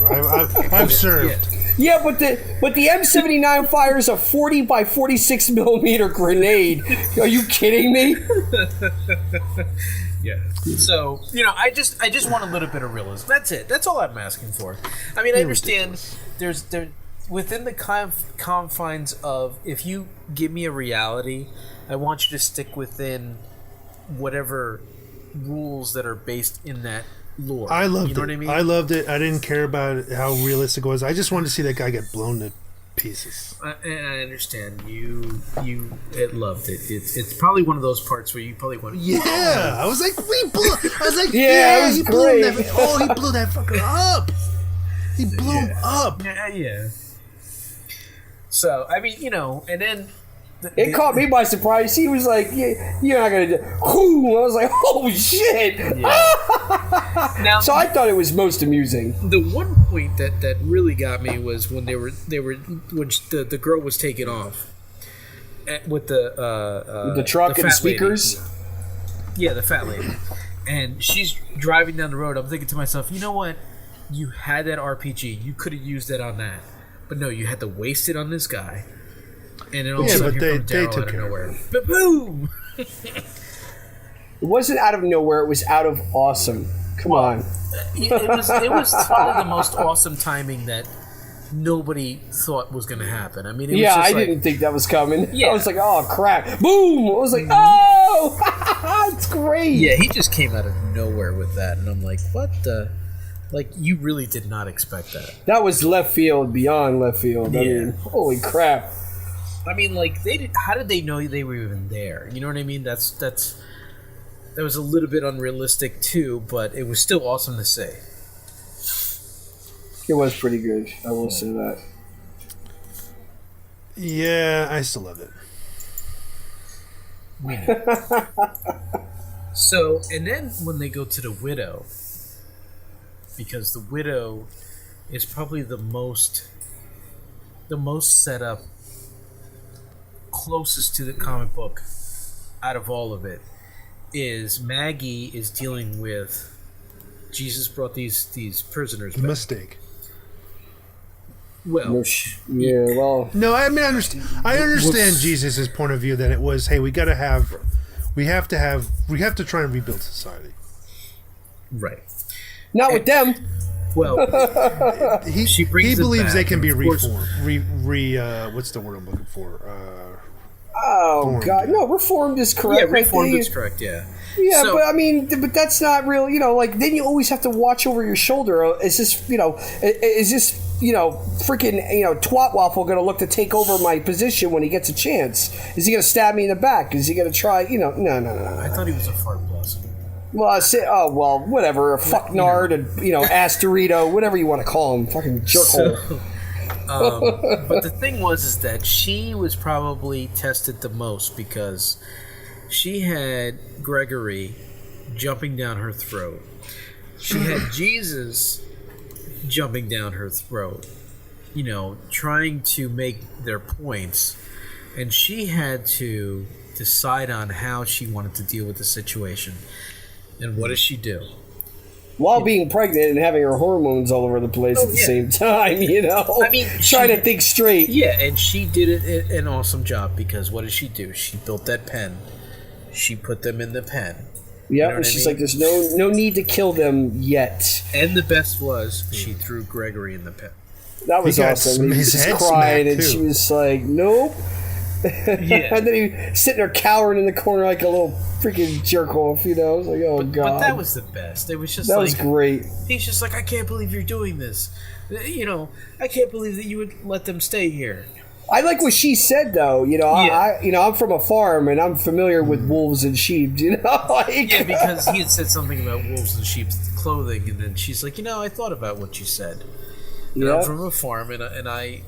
I've served. Yeah, but the M79 fires a 40 by 46 millimeter grenade. Are you kidding me? Yeah. So I just want a little bit of realism. That's it. That's all I'm asking for. I mean, I understand. There's within the confines of, if you give me a reality, I want you to stick within whatever rules that are based in that lore. I loved it. What I mean? I loved it. I didn't care about how realistic it was. I just wanted to see that guy get blown to pieces. And I understand you loved it. It's probably one of those parts where you probably went, yeah. I was like, yeah, it was great. He blew that fucker up. He blew him up. Yeah. So I mean, and then it caught me by surprise. He was like, yeah, "You're not gonna do." Whoo! I was like, "Oh shit!" Yeah. Now, so I thought it was most amusing. The one point that really got me was when when the girl was taken off with the truck and the speakers. Lady. Yeah, the fat lady, and she's driving down the road. I'm thinking to myself, you know what? You had that RPG. You could have used that on that, but no, you had to waste it on this guy. And then all of a sudden, here comes Daryl out of nowhere. But boom! It wasn't out of nowhere. It was out of awesome. Come on. It was probably the most awesome timing that nobody thought was going to happen. I mean, I didn't think that was coming. Yeah. I was like, oh crap! Boom! I was like, oh, it's great. Yeah, he just came out of nowhere with that, and I'm like, what the? Like, you really did not expect that. That was left field, beyond left field. Yeah. I mean, holy crap. I mean, like, how did they know they were even there? You know what I mean? That was a little bit unrealistic, too, but it was still awesome to see. It was pretty good. I will say that. Yeah, I still love it. So, and then when they go to the widow, because the widow is probably the most set up, closest to the comic book out of all of it, is Maggie is dealing with Jesus brought these prisoners back. Mistake. Well, no, I mean, I understand Jesus' point of view that it was, hey, we have to try and rebuild society. Right. Not with them. Well, he believes they can be reformed. What's the word I'm looking for? God, no, reformed is correct. Yeah, reformed is correct. Yeah. Yeah, so, but I mean, but that's not real. Like then you always have to watch over your shoulder. Is this, freaking, Twat Waffle going to look to take over my position when he gets a chance? Is he going to stab me in the back? Is he going to try? No. I thought he was a fart blossom. Well, I say, whatever, a fucknard, ass Dorito, whatever you want to call him, fucking jerkhole. But the thing is that she was probably tested the most because she had Gregory jumping down her throat. She had Jesus jumping down her throat, trying to make their points, and she had to decide on how she wanted to deal with the situation. And what does she do? While being pregnant and having her hormones all over the place at the same time, I mean, trying to think straight. Yeah, and she did an awesome job because what did she do? She built that pen. She put them in the pen. Yeah, and she's like, there's no need to kill them yet. And the best was she threw Gregory in the pen. That was awesome. He was just crying, and she was like, nope. Yeah. And then he sitting there cowering in the corner like a little freaking jerk off, I was like, oh, God. But that was the best. It was just that was great. He's just like, I can't believe you're doing this. I can't believe that you would let them stay here. I like what she said, though. I'm from a farm and I'm familiar with wolves and sheep. Yeah, because he had said something about wolves and sheep's clothing, and then she's like, I thought about what you said. I'm from a farm, and I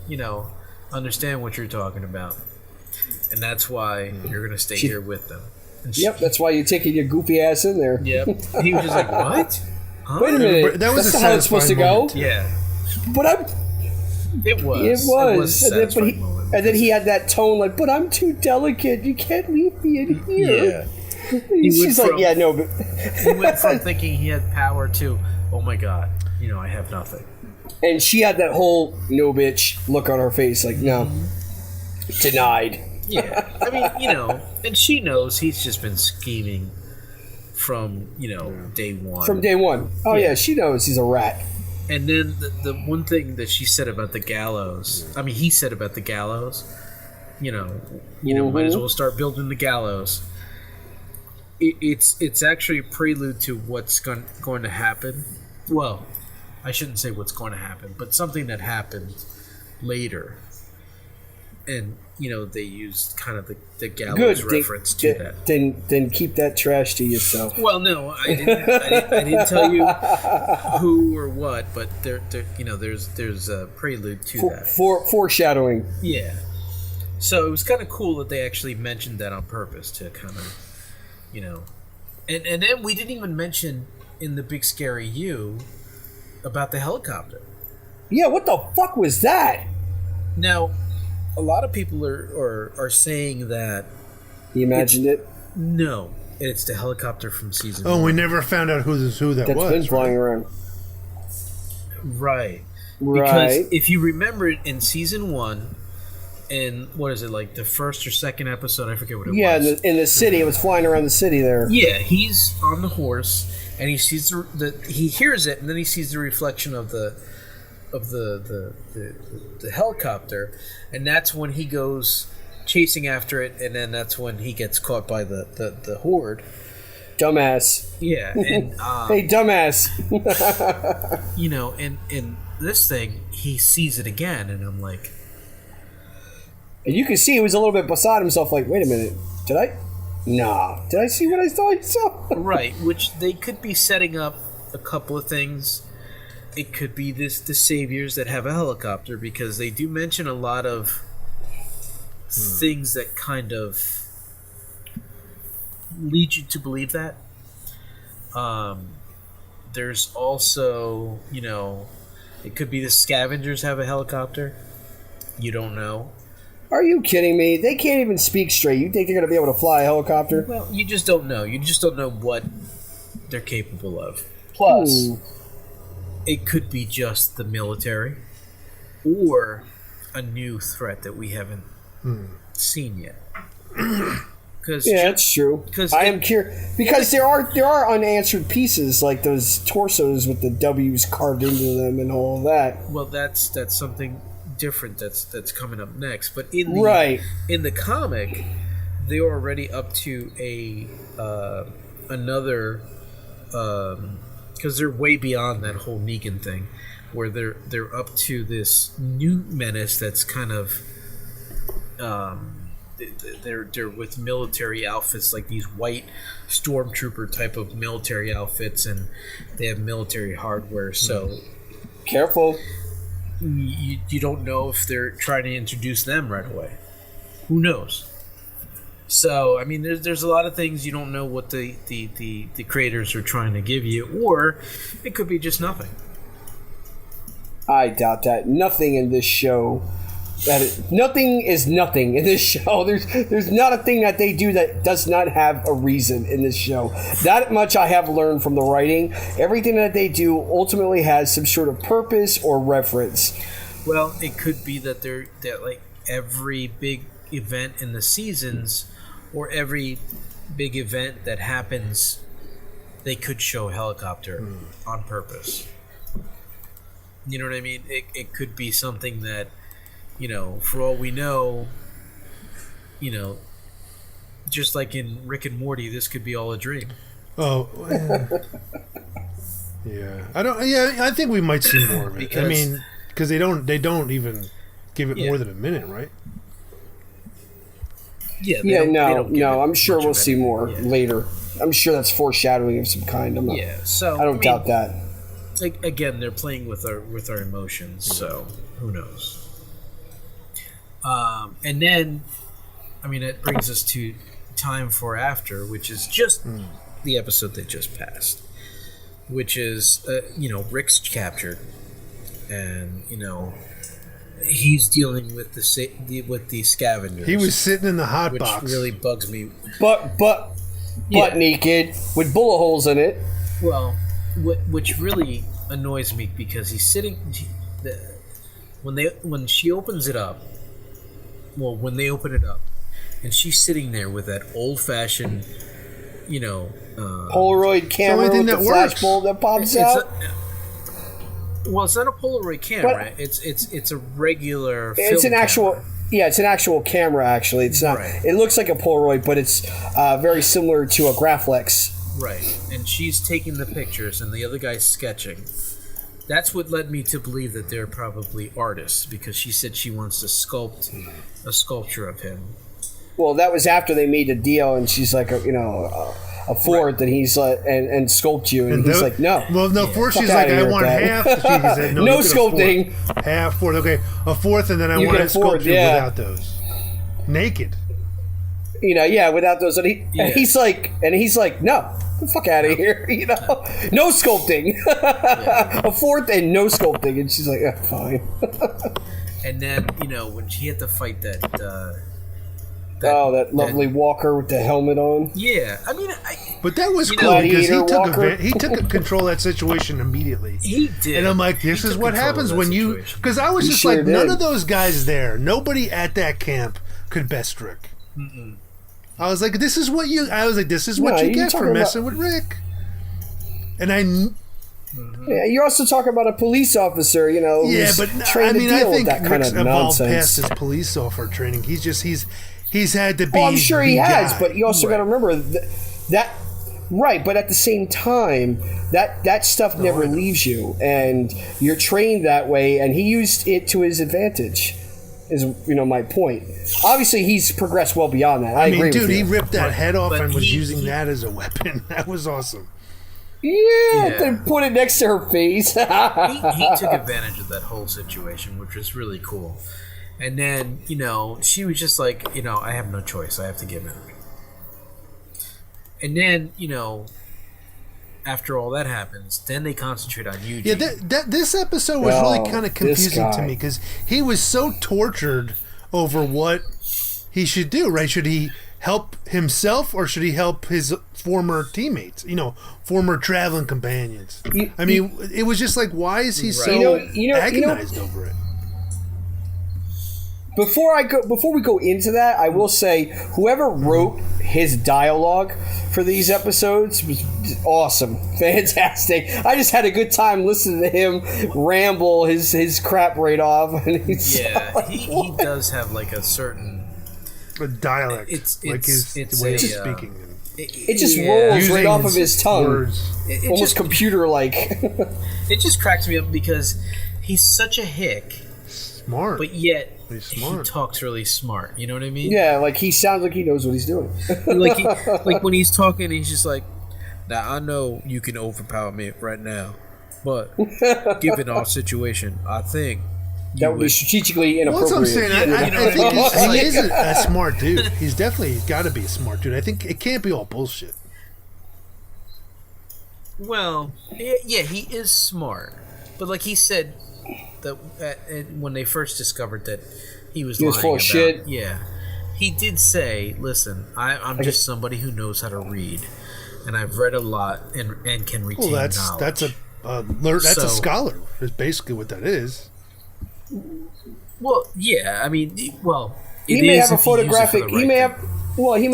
understand what you're talking about, and that's why you're going to stay here with them. That's why you're taking your goofy ass in there. Yep. He was just like, what? Huh? Wait a minute. That's not how it's supposed to go. Yeah. But It was. And then he had that tone like, but I'm too delicate. You can't leave me in here. Yeah. She's like, yeah, no. But he went from thinking he had power to, oh my God, I have nothing. And she had that whole no bitch look on her face, like, no. Denied. Yeah. I mean, and she knows he's just been scheming from, day one. From day one. Oh, yeah, she knows he's a rat. And then the one thing that she said about the gallows, he said about the gallows, might as well start building the gallows. It's actually a prelude to what's going to happen. Well, I shouldn't say what's going to happen, but something that happened later. and they used kind of the gallows reference to that. Then keep that trash to yourself. Well, no, I didn't tell you who or what, but there's a prelude to that. Foreshadowing. Yeah. So it was kind of cool that they actually mentioned that on purpose to kind of, and then we didn't even mention in the Big Scary You about the helicopter. Yeah, what the fuck was that? Now, a lot of people are saying that he imagined it. No, it's the helicopter from season. Oh, 1. we never found out who that That's was. Been flying around. Right. Because if you remember it in season 1, and what is it, like the first or second episode? I forget what it was. Yeah, in the city, it was flying around the city there. Yeah, he's on the horse, and he sees he hears it, and then he sees the reflection of the helicopter, and that's when he goes chasing after it, and then that's when he gets caught by the horde. Dumbass. Yeah, and hey, dumbass. in this thing, he sees it again, and I'm like, and you can see he was a little bit beside himself. Like, wait a minute, did I? Nah, did I see what I saw? Right, which they could be setting up a couple of things. It could be the saviors that have a helicopter, because they do mention a lot of things that kind of lead you to believe that. There's also, it could be the scavengers have a helicopter. You don't know. Are you kidding me? They can't even speak straight. You think they're going to be able to fly a helicopter? Well, you just don't know. You just don't know what they're capable of. Plus, it could be just the military or a new threat that we haven't seen yet. That's true. I am curious because there are unanswered pieces like those torsos with the W's carved into them and all of that. Well, that's something different that's coming up next. But in the comic, they're already up to another. Because they're way beyond that whole Negan thing, where they're up to this new menace that's kind of they're with military outfits, like these white stormtrooper type of military outfits, and they have military hardware. So careful, you don't know if they're trying to introduce them right away. Who knows? So, I mean, there's a lot of things you don't know what the creators are trying to give you, or it could be just nothing. I doubt that. Nothing in this show. Nothing is nothing in this show. There's not a thing that they do that does not have a reason in this show. That much I have learned from the writing. Everything that they do ultimately has some sort of purpose or reference. Well, it could be that like every big event in the seasons, or every big event that happens, they could show a helicopter on purpose. You know what I mean? It could be something that, for all we know, just like in Rick and Morty, this could be all a dream. Oh, yeah. I think we might see more of it. Because they don't even give it more than a minute, right? Yeah. No. I'm sure we'll see more later. I'm sure that's foreshadowing of some kind. I don't doubt that. Again, they're playing with our emotions, so who knows? And then, it brings us to Time for After, which is just the episode that just passed, which is Rick's captured, and he's dealing with the scavengers. He was sitting in the hot box, which really bugs me. But naked with bullet holes in it. Well, which really annoys me, because he's sitting. When she opens it up, when they open it up, and she's sitting there with that old-fashioned, Polaroid camera with the flashbulb that pops out. Well, it's not a Polaroid camera. It's a regular. It's an actual. Camera. Yeah, it's an actual camera. Actually, it's not. Right. It looks like a Polaroid, but it's very similar to a Graflex. Right, and she's taking the pictures, and the other guy's sketching, That's what led me to believe that they're probably artists, because she said she wants to sculpt a sculpture of him. Well, that was after they made a deal, and she's like, a fourth, and he's like, and sculpt you, and he's like, no. Well, no, first she's like, I want half. She said, no sculpting. Half, fourth, okay, a fourth, and then I want to sculpt you without those. Naked. Without those, and he's like, no. Get the fuck out of here, No sculpting. A fourth and no sculpting, and she's like, fine. And then when she had to fight that lovely walker with the helmet on. Yeah, I mean, but that was cool because he took control of that situation immediately. He did, and I'm like, this is what happens when you. Because I was just like, none of those guys there, nobody at that camp could best Rick. Mm-mm. I was like, this is what you get for messing with Rick. And yeah, you're also talking about a police officer, who's trained to deal with that kind of nonsense. Past his police officer training. He's had to be. Oh, I'm sure he has, but you also got to remember that. Right, but at the same time, that stuff never leaves you, and you're trained that way. And he used it to his advantage. Is my point. Obviously, he's progressed well beyond that. I agree with you. He ripped that head off and was using that as a weapon. That was awesome. Yeah, then put it next to her face. he took advantage of that whole situation, which was really cool. And then, she was just like, I have no choice. I have to give in. And then, after all that happens, then they concentrate on Eugene. Yeah, this episode was really kind of confusing to me because he was so tortured over what he should do, right? Should he help himself or should he help his former teammates, former traveling companions? It was just like, why is he so agonized over it? Before we go into that, I will say whoever wrote his dialogue for these episodes was awesome, fantastic. I just had a good time listening to him ramble his crap right off. And he does have like a certain dialect, it's way of speaking. It just rolls right off of his tongue, almost computer-like. It just cracks me up because he's such a hick, smart, but yet. He talks really smart. You know what I mean? Yeah, like he sounds like he knows what he's doing. like when he's talking, he's just like, "Now I know you can overpower me right now, but given our situation, I think that would be strategically inappropriate." Well, that's what I'm saying. I think he is a smart dude. He's definitely got to be a smart dude. I think it can't be all bullshit. Well, yeah, he is smart, but like he said. That when they first discovered that he was lying full of shit. Yeah, he did say, "Listen, I'm just somebody who knows how to read, and I've read a lot and can retain knowledge." That's a scholar. Is basically what that is. Well, yeah. I mean, he may have a photographic. He may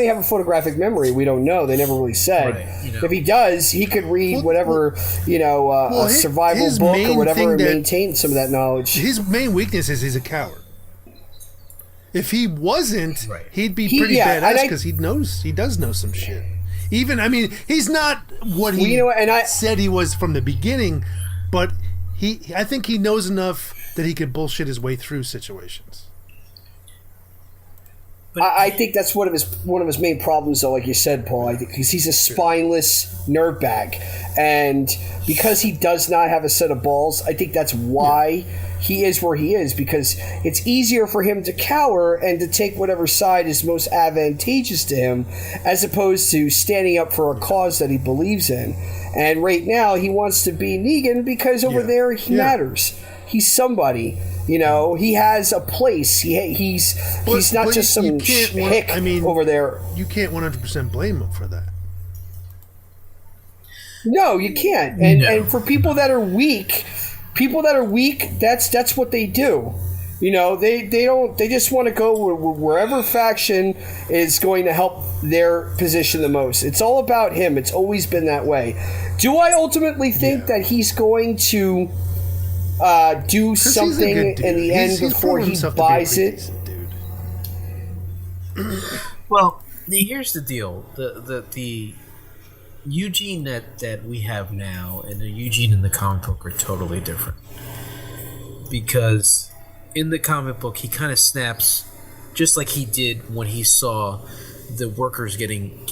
have a photographic memory. We don't know. They never really said. Right, If he does, he could read whatever a survival book or whatever, and maintain some of that knowledge. His main weakness is he's a coward. If he wasn't, he'd be pretty badass because he does know some shit. Even he's not what he said he was from the beginning, but I think he knows enough that he could bullshit his way through situations. I think that's one of his main problems, though. Like you said, Paul, I think because he's a spineless nerdbag, and because he does not have a set of balls, I think that's why he is where he is. Because it's easier for him to cower and to take whatever side is most advantageous to him, as opposed to standing up for a cause that he believes in. And right now, he wants to be Negan because over there he matters. He's somebody. He has a place. He's not just some hick over there. You can't 100% blame him for that. No, you can't. And for people that are weak, that's what they do. They just want to go wherever faction is going to help their position the most. It's all about him. It's always been that way. Do I ultimately think that he's going to do something in the end before he buys it? Well, here's the deal: Eugene that we have now and the Eugene in the comic book are totally different. Because in the comic book, he kind of snaps just like he did when he saw the workers getting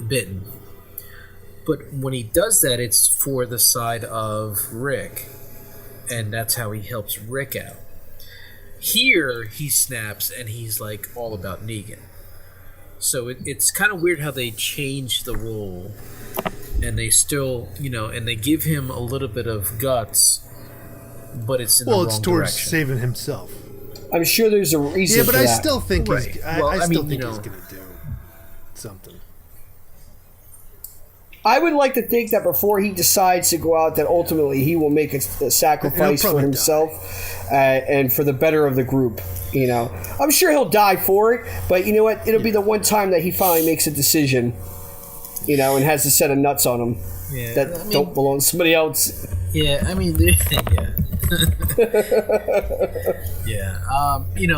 bitten. But when he does that, it's for the side of Rick, and that's how he helps Rick out. Here, he snaps, and he's like all about Negan. So it's kind of weird how they change the role, and they still, and they give him a little bit of guts, but it's in the wrong it's towards direction. saving himself. I'm sure there's a reason. Yeah, but for I that. still think Right. he's going to do something. I would like to think that before he decides to go out, that ultimately he will make a sacrifice for himself and for the better of the group. I'm sure he'll die for it, but you know what? It'll be the one time that he finally makes a decision, and has a set of nuts on him that don't belong to somebody else. Yeah, I mean, yeah.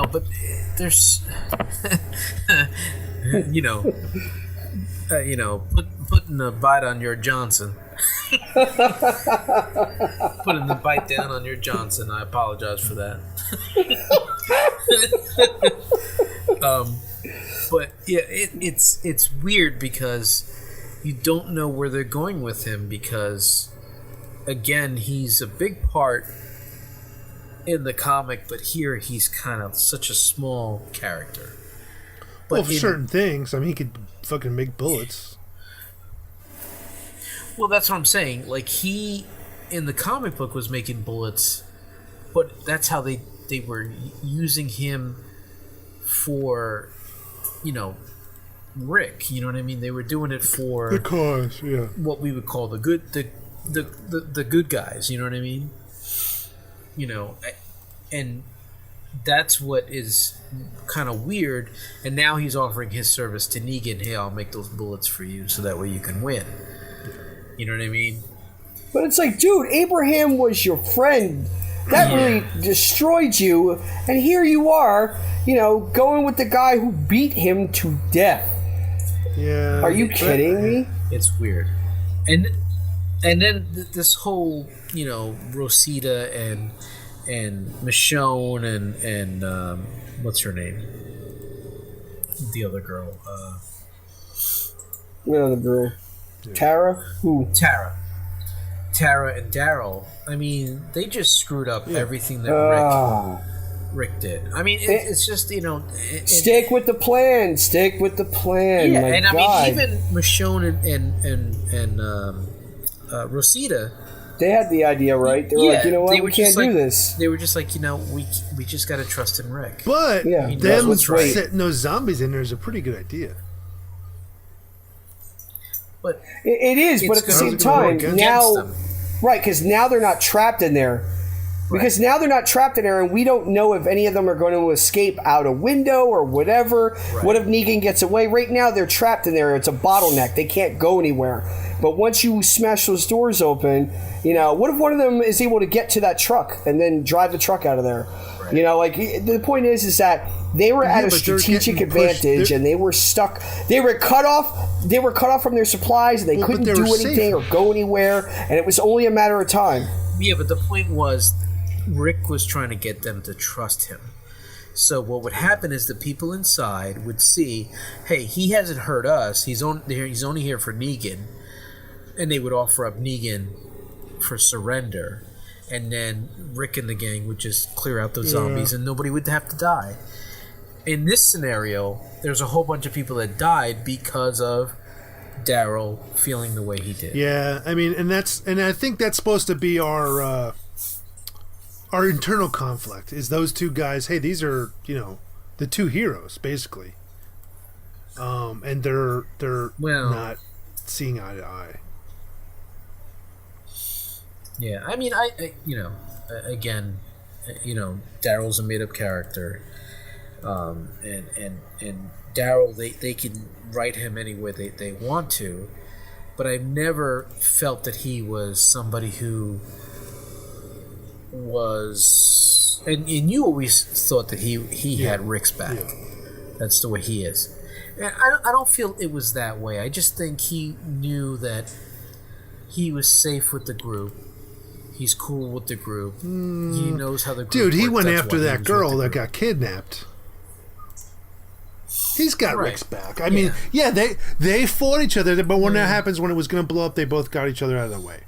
But there's, putting a bite on your Johnson. Putting the bite down on your Johnson. I apologize for that. But yeah, it's weird because you don't know where they're going with him because, again, he's a big part in the comic, but here he's kind of such a small character. But for certain things, I mean, he could fucking make bullets. Well, that's what I'm saying. Like, he, in the comic book, was making bullets, but that's how they were using him for, Rick. You know what I mean? They were doing it for the cause, yeah. What we would call the good guys. You know what I mean? And that's what is kind of weird. And now he's offering his service to Negan. Hey, I'll make those bullets for you, so that way you can win. You know what I mean? But it's like, dude, Abraham was your friend. That really destroyed you. And here you are, going with the guy who beat him to death. Yeah. Are you kidding me? It's weird. And then this whole, Rosita and Michonne and what's her name? The other girl. The other girl. Tara? Who? Tara and Daryl. I mean, they just screwed up everything that Rick did. I mean, it's just, stick with the plan. Stick with the plan. Yeah, My and God. I mean, even Michonne and Rosita, they had the idea right. They were like, you know what, we can't do this. They were just like, we just got to trust in Rick. But them setting those zombies in there is a pretty good idea. But it is, but at the same time, now, right, because now they're not trapped in there. Because now they're not trapped in there, and we don't know if any of them are going to escape out a window or whatever. Right. What if Negan gets away? Right now, they're trapped in there. It's a bottleneck. They can't go anywhere. But once you smash those doors open, what if one of them is able to get to that truck and then drive the truck out of there? Right. The point is that they were at a strategic advantage, and they were stuck. They were cut off. They were cut off from their supplies, and they couldn't do anything or go anywhere. And it was only a matter of time. Yeah, but the point was, Rick was trying to get them to trust him. So what would happen is the people inside would see, hey, he hasn't hurt us. He's only here for Negan, and they would offer up Negan for surrender. And then Rick and the gang would just clear out those zombies, and nobody would have to die. In this scenario, there's a whole bunch of people that died because of Daryl feeling the way he did. Yeah, I mean, and I think that's supposed to be our internal conflict. Is those two guys? Hey, these are the two heroes basically, and they're not seeing eye to eye. Yeah, I mean, again, Daryl's a made-up character, and Daryl, they can write him any way they want to, but I've never felt that he was somebody who was, and you always thought that he had Rick's back. Yeah. That's the way he is. I don't feel it was that way. I just think he knew that he was safe with the group. He's cool with the group. He knows how the group Dude, he works. went That's after why that was girl with the that group. got kidnapped. He's got Right. Rick's back. I mean, yeah, they fought each other, but when that happens, when it was going to blow up, they both got each other out of the way.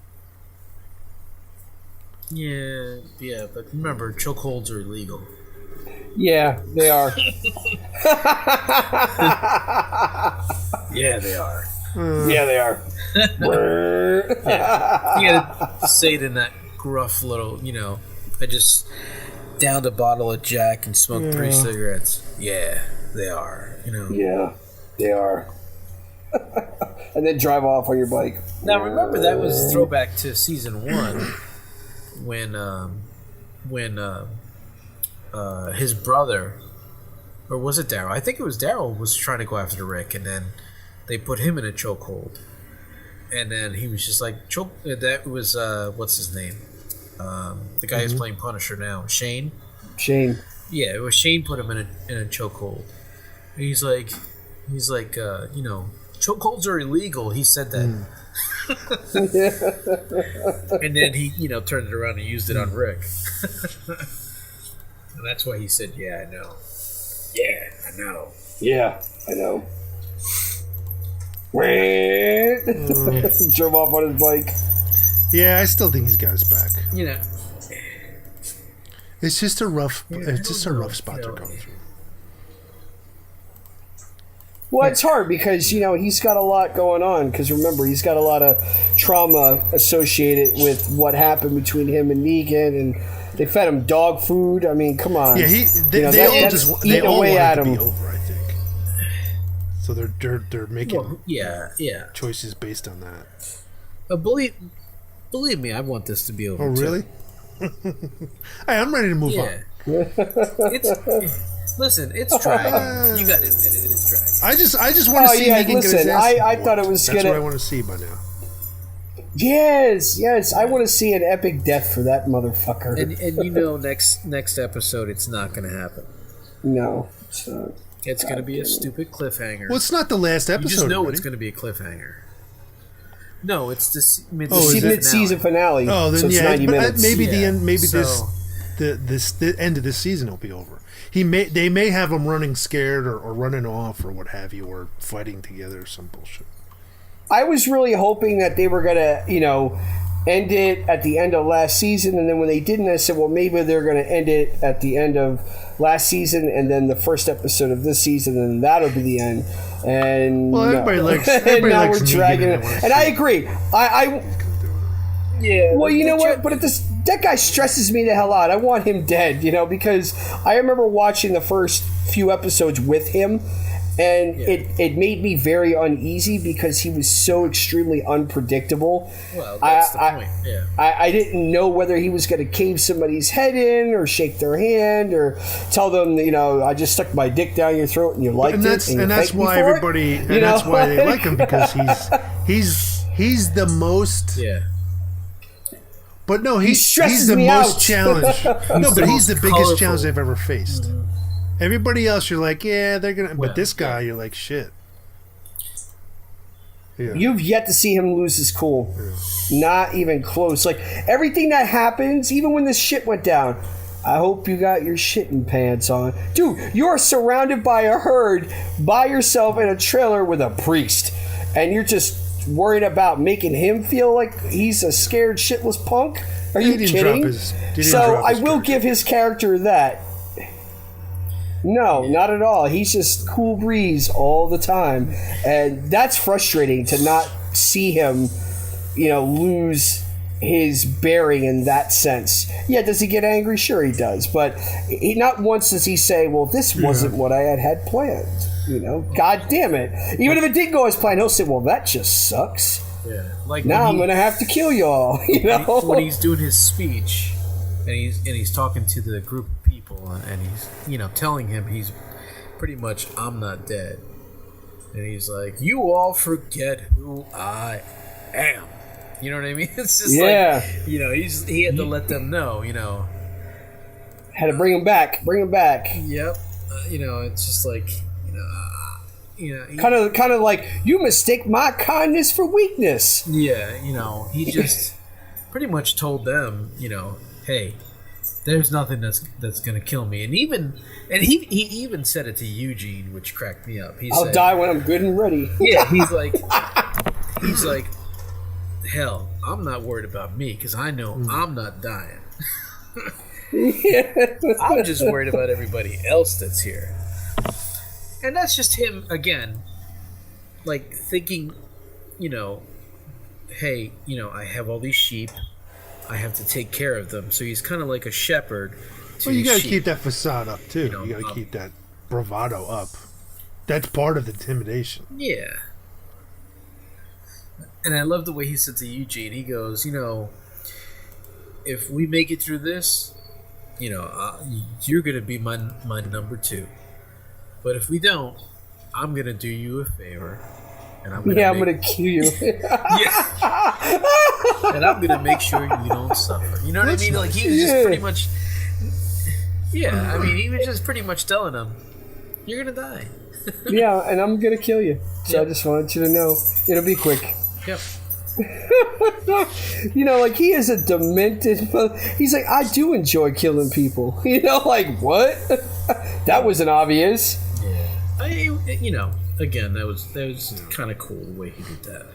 Yeah, but remember, chokeholds are illegal. Yeah, they are. Yeah, they are. Yeah, they are. You gotta say it in that gruff little, I just downed a bottle of Jack and smoked 3 cigarettes. Yeah, they are, Yeah, they are. And then drive off on your bike. Now remember, that was a throwback to season 1 when his brother, or was it Daryl? I think it was Daryl, was trying to go after Rick, and then they put him in a chokehold, and then he was just like that was what's his name? The guy who's playing Punisher now, Shane. Yeah, it was Shane put him in a chokehold. And he's like, chokeholds are illegal. He said that. And then he, turned it around and used it on Rick. And that's why he said, "Yeah, I know. Yeah, I know. Yeah, I know." Drove off on his bike. Yeah, I still think he's got his back. It's It's just a rough spot they're going through. Well, it's hard because, he's got a lot going on. Because remember, he's got a lot of trauma associated with what happened between him and Negan, and they fed him dog food. I mean, come on. Yeah, they all want it to be over, I think. So they're making choices based on that. Believe me, I want this to be over. Oh, really? Hey, I'm ready to move on. Listen, it's dragging. You got to admit it is dragging. I just want to see Negan get his ass I whooped. thought it was That's what I want to see by now. Yes, I want to see an epic death for that motherfucker. And next episode, it's not going to happen. No, it's not. It's going to be a stupid cliffhanger. Well, it's not the last episode. You just know already. it's going to the cliffhanger. No, it's the mid-season finale. Oh, then so it's yeah, 90 but minutes. maybe the end. Maybe So- the end of the season will be over. They may have him running scared or running off or what have you, or fighting together or some bullshit. I was really hoping that they were gonna, end it at the end of last season, and then when they didn't, I said, well, maybe they're gonna end it at the end of last season, and then the first episode of this season, and that'll be the end. And everybody likes. and now likes we're Negan dragging it, and I agree. Yeah. Well, you know what? But that guy stresses me the hell out. I want him dead, because I remember watching the first few episodes with him, and it made me very uneasy because he was so extremely unpredictable. Well, that's the point. Yeah. I didn't know whether he was going to cave somebody's head in or shake their hand or tell them, I just stuck my dick down your throat and you liked And that's why everybody. And that's why they like him, because he's the most. Yeah. But no, he's the most challenged. No, but he's the biggest challenge they've ever faced. Mm-hmm. Everybody else, you're like, yeah, they're gonna. But this guy, you're like, shit. Yeah. You've yet to see him lose his cool. Yeah. Not even close. Like everything that happens, even when this shit went down. I hope you got your shitting pants on, dude. You're surrounded by a herd, by yourself in a trailer with a priest, and you're just worried about making him feel like he's a scared shitless punk? Are you kidding? So I will give his character that. No, not at all. He's just cool breeze all the time, and that's frustrating to not see him, lose his bearing in that sense. Yeah, does he get angry? Sure he does, but not once does he say, well, this wasn't what I had planned. God damn it. Even if it did go as planned, he'll say, well, that just sucks. Yeah. Like now I'm going to have to kill y'all. When he's doing his speech and he's talking to the group of people and he's, telling him he's pretty much, I'm not dead. And he's like, you all forget who I am. You know what I mean? It's just like, he had to let them know, Had to bring him back. Yep. It's just like, kind of like, you mistake my kindness for weakness. Yeah, he just pretty much told them, hey, there's nothing that's gonna kill me, and he even said it to Eugene, which cracked me up. I'll die when I'm good and ready. Yeah, he's like, hell, I'm not worried about me because I know I'm not dying. I'm just worried about everybody else that's here. And that's just him, again, like thinking, hey, I have all these sheep. I have to take care of them. So he's kind of like a shepherd to you got to sheep. keep that facade up, too. You got to keep that bravado up. That's part of the intimidation. Yeah. And I love the way he said to Eugene, he goes, if we make it through this, you're going to be my number 2. But if we don't, I'm going to do you a favor. And I'm going to kill you. Yeah. And I'm going to make sure you don't suffer. You know what I mean? Like, he was just pretty much... Yeah, I mean, he was just pretty much telling them, you're going to die. Yeah, and I'm going to kill you. So I just wanted you to know, it'll be quick. Yep. Like, he is a demented... He's like, I do enjoy killing people. Like, what? That wasn't obvious. Yeah. Again, that was kind of cool the way he did that.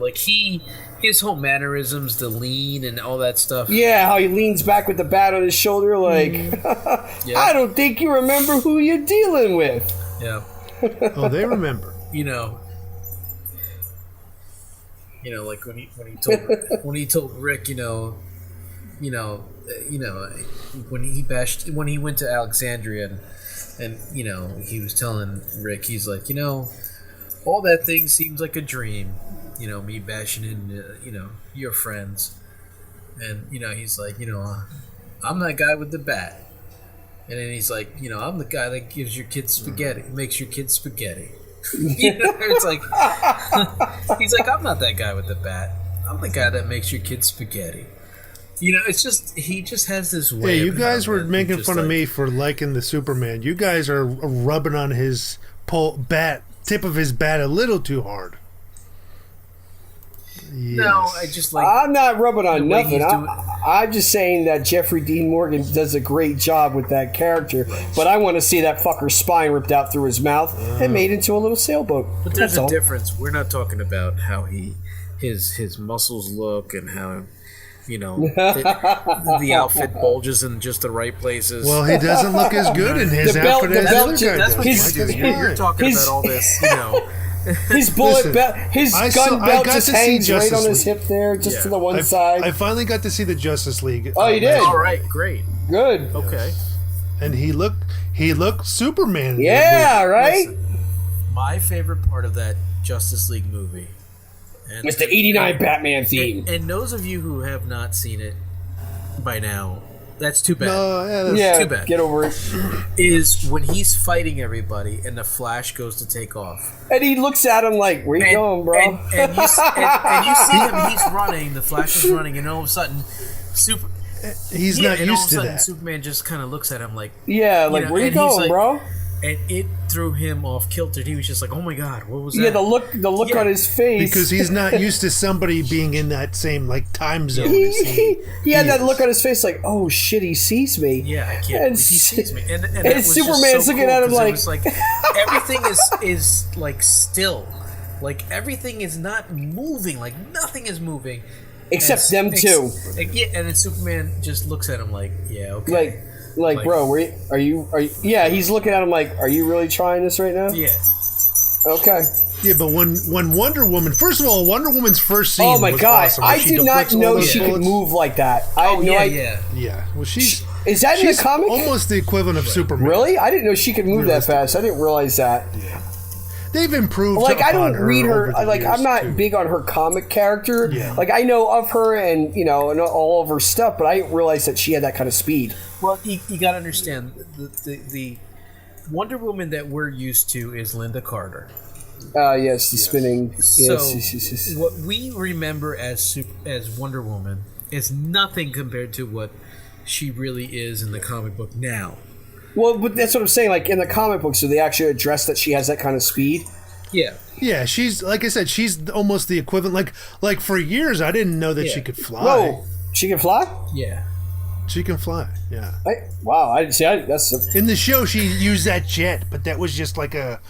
Like his whole mannerisms, the lean and all that stuff. Yeah, how he leans back with the bat on his shoulder like, I don't think you remember who you're dealing with. Yeah. Oh, they remember. Like when he told Rick, when he went to Alexandria and he was telling Rick, he's like, all that thing seems like a dream, me bashing into, your friends. And, he's like, I'm that guy with the bat. And then he's like, I'm the guy that gives your kids spaghetti, makes your kids spaghetti. It's like, he's like, I'm not that guy with the bat. I'm the guy that makes your kids spaghetti. It's just, he just has this way. Yeah, you guys were making fun of me for liking the Superman. You guys are rubbing on his tip of his bat a little too hard. Yes. No, I just like... I'm not rubbing on nothing. I'm just saying that Jeffrey Dean Morgan does a great job with that character, but I want to see that fucker's spine ripped out through his mouth and made into a little sailboat. But there's a difference. We're not talking about how his muscles look and how... the outfit bulges in just the right places. Well, he doesn't look as good in his outfit as the other guy does. You're talking about all this, His bullet belt, his gun belt just hangs right on his hip there, just to the one side. I finally got to see the Justice League. Oh, you did? All right, great. Good. Okay. And he looked Superman. Yeah, right? Listen, my favorite part of that Justice League movie... It's the 89 Batman theme. And those of you who have not seen it by now, that's too bad. No, that's too bad. Get over it. Is when he's fighting everybody and the Flash goes to take off. And he looks at him like, where you going, bro? And you see him, he's running, the Flash is running, and all of a sudden, he's not used to that. Superman just kind of looks at him like... Yeah, like, where you going, bro? And it threw him off kilter. He was just like, "Oh my god, what was that?" Yeah, the look on his face, because he's not used to somebody being in that same time zone. He had that look on his face, like, "Oh shit, he sees me." Yeah, I can't. He sees me, and Superman's looking at him like, everything is like still, like everything is not moving, like nothing is moving except them two. Yeah, and then Superman just looks at him like, "Yeah, okay." Like, bro, are you? Yeah, he's looking at him like, are you really trying this right now? Yeah. Okay. Yeah, but when Wonder Woman, first of all, Wonder Woman's first scene. Oh my god, awesome, I did not know she could move like that. I had no idea. Yeah. Well, she's in the comic? Almost the equivalent of Superman. Really? I didn't know she could move that fast. I didn't realize that. Yeah. They've improved. Like, I don't read her. Like, I'm not big on her comic character. Yeah. Like, I know of her and and all of her stuff, but I didn't realize that she had that kind of speed. Well, you got to understand the Wonder Woman that we're used to is Linda Carter. Yes, the spinning. So yes. What we remember as Wonder Woman is nothing compared to what she really is in the comic book now. Well, but that's what I'm saying. Like in the comic books, so they actually address that she has that kind of speed. Yeah. Yeah, she's like I said, she's almost the equivalent. Like for years, I didn't know that she could fly. Whoa, she can fly? Yeah. She can fly. Yeah. Wow, I didn't see. That's in the show. She used that jet, but that was just like a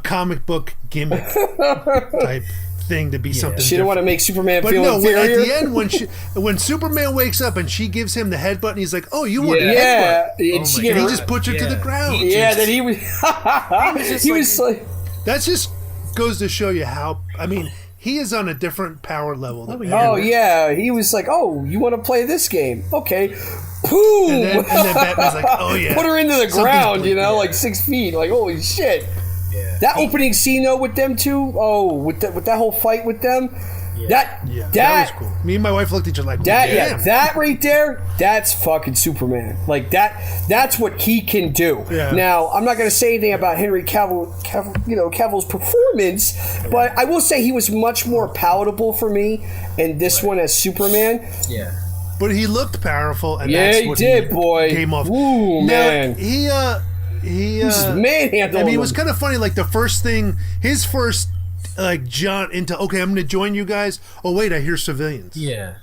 comic book gimmick type thing to be something. She didn't want to make Superman feel At inferior. the end, when Superman wakes up and she gives him the headbutt, and he's like, "Oh, you want a headbutt?" And he just puts her to the ground. Then he was. he was like. That just goes to show you how. I mean, he is on a different power level. Yeah, he was like, "Oh, you want to play this game? Okay." Boom! And then Batman's like, "Oh yeah." Put her into the ground, like 6 feet. Like, holy shit. Yeah. That opening scene though with them two, with that whole fight with them, that was cool. Me and my wife looked at each other like, that right there, that's fucking Superman. Like that's what he can do. Yeah. Now, I'm not going to say anything about Henry Cavill's performance, but I will say he was much more palatable for me in this one as Superman. Yeah. But he looked powerful, and that's what he came off. Ooh, man. He manhandled. I mean, it was kind of funny. Like his first jaunt into, okay, I'm going to join you guys. Oh wait, I hear civilians. Yeah.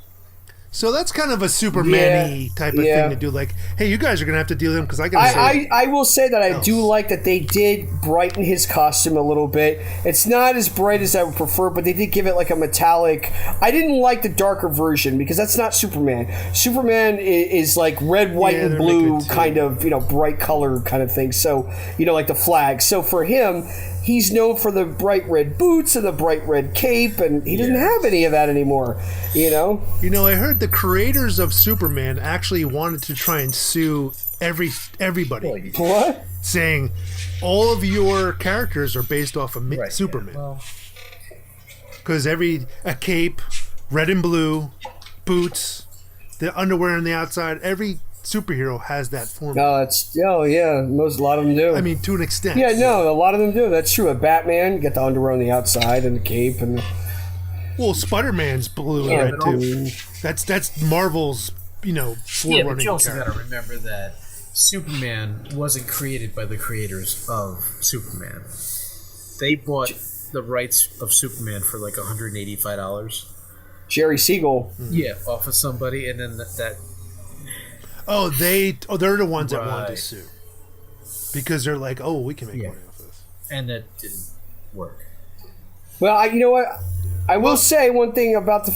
So that's kind of a Superman-y type of thing to do. Like, hey, you guys are going to have to deal with him because I will say that I do like that they did brighten his costume a little bit. It's not as bright as I would prefer, but they did give it like a metallic. I didn't like the darker version because that's not Superman. Superman is like red, white, and blue kind of, bright color kind of thing. So, like the flag. So for him, he's known for the bright red boots and the bright red cape, and he doesn't have any of that anymore, I heard the creators of Superman actually wanted to try and sue everybody. What? Saying all of your characters are based off of Superman. Because a cape, red and blue, boots, the underwear on the outside, every superhero has that formula. A lot of them do. I mean, to an extent. Yeah, no, a lot of them do. That's true. A Batman, you get the underwear on the outside and the cape and. Well, Spider-Man's blue and red too. That's Marvel's, forerunning. Yeah, but you also got to remember that Superman wasn't created by the creators of Superman. They bought the rights of Superman for like $185. Jerry Siegel. Yeah, off of somebody, and then that. They're the ones that wanted to sue because they're like, we can make money off this, and that didn't work. Well, you know what? I will say one thing about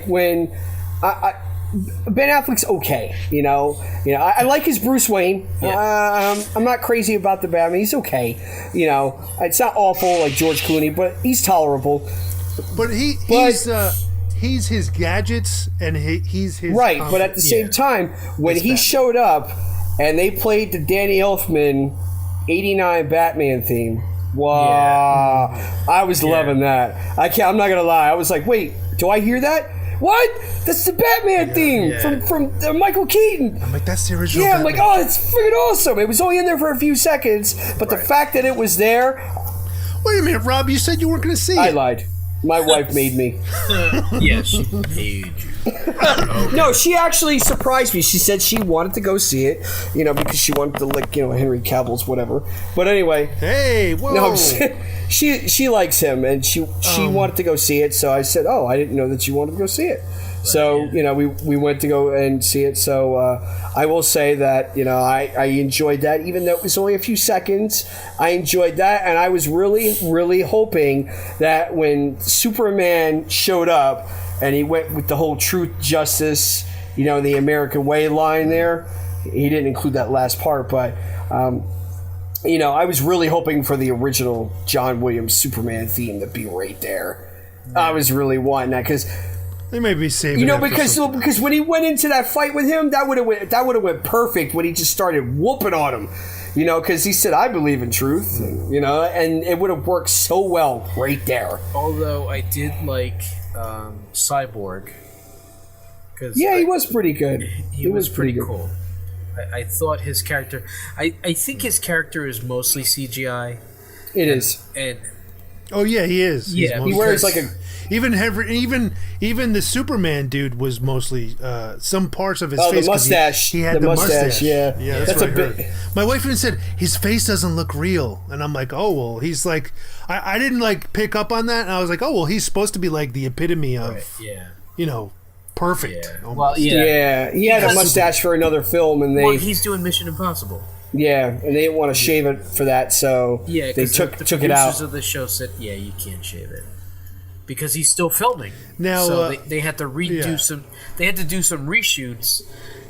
when Ben Affleck's okay, I like his Bruce Wayne. Yeah. I'm not crazy about the Batman. He's okay, It's not awful like George Clooney, but he's tolerable. But he's his gadgets and he's his right. But at the same time, when he showed up and they played the Danny Elfman '89 Batman theme. Wow, I was loving that. I'm not gonna lie. I was like, wait, do I hear that? What? That's the Batman theme from Michael Keaton. I'm like, that's the original. Yeah, Batman. I'm like, it's freaking awesome. It was only in there for a few seconds, but the fact that it was there. Wait a minute, Rob. You said you weren't gonna see it. I lied. My wife made me. Yeah, she paid you. Okay. No, she actually surprised me. She said she wanted to go see it, because she wanted to lick, Henry Cavill's whatever. But anyway. Hey, whoa. No, she likes him, and she wanted to go see it. So I said, I didn't know that you wanted to go see it. So, we went to go and see it. So I will say that, I enjoyed that. Even though it was only a few seconds, I enjoyed that. And I was really, really hoping that when Superman showed up and he went with the whole truth, justice, the American way line there, he didn't include that last part. But, I was really hoping for the original John Williams Superman theme to be right there. I was really wanting that because... They may be saving because when he went into that fight with him, that would have went perfect when he just started whooping on him, because he said, "I believe in truth," and it would have worked so well right there. Although I did like Cyborg, he was pretty good. He was pretty cool. I thought his character. I think his character is mostly CGI. It is, and Oh yeah, he is. Yeah, he wears like a. Even the Superman dude was mostly some parts of his face. The mustache. He had the mustache. Yeah, that's what I heard. My wife even said his face doesn't look real, and I'm like, oh well, he's like, I didn't like pick up on that, and I was like, oh well, he's supposed to be like the epitome of, perfect. Yeah. Well, he had a mustache for another film, and he's doing Mission Impossible. Yeah, and they didn't want to shave it for that, so they took it out. The producers of the show said, "Yeah, you can't shave it." Because he's still filming now, so they had to redo some. They had to do some reshoots,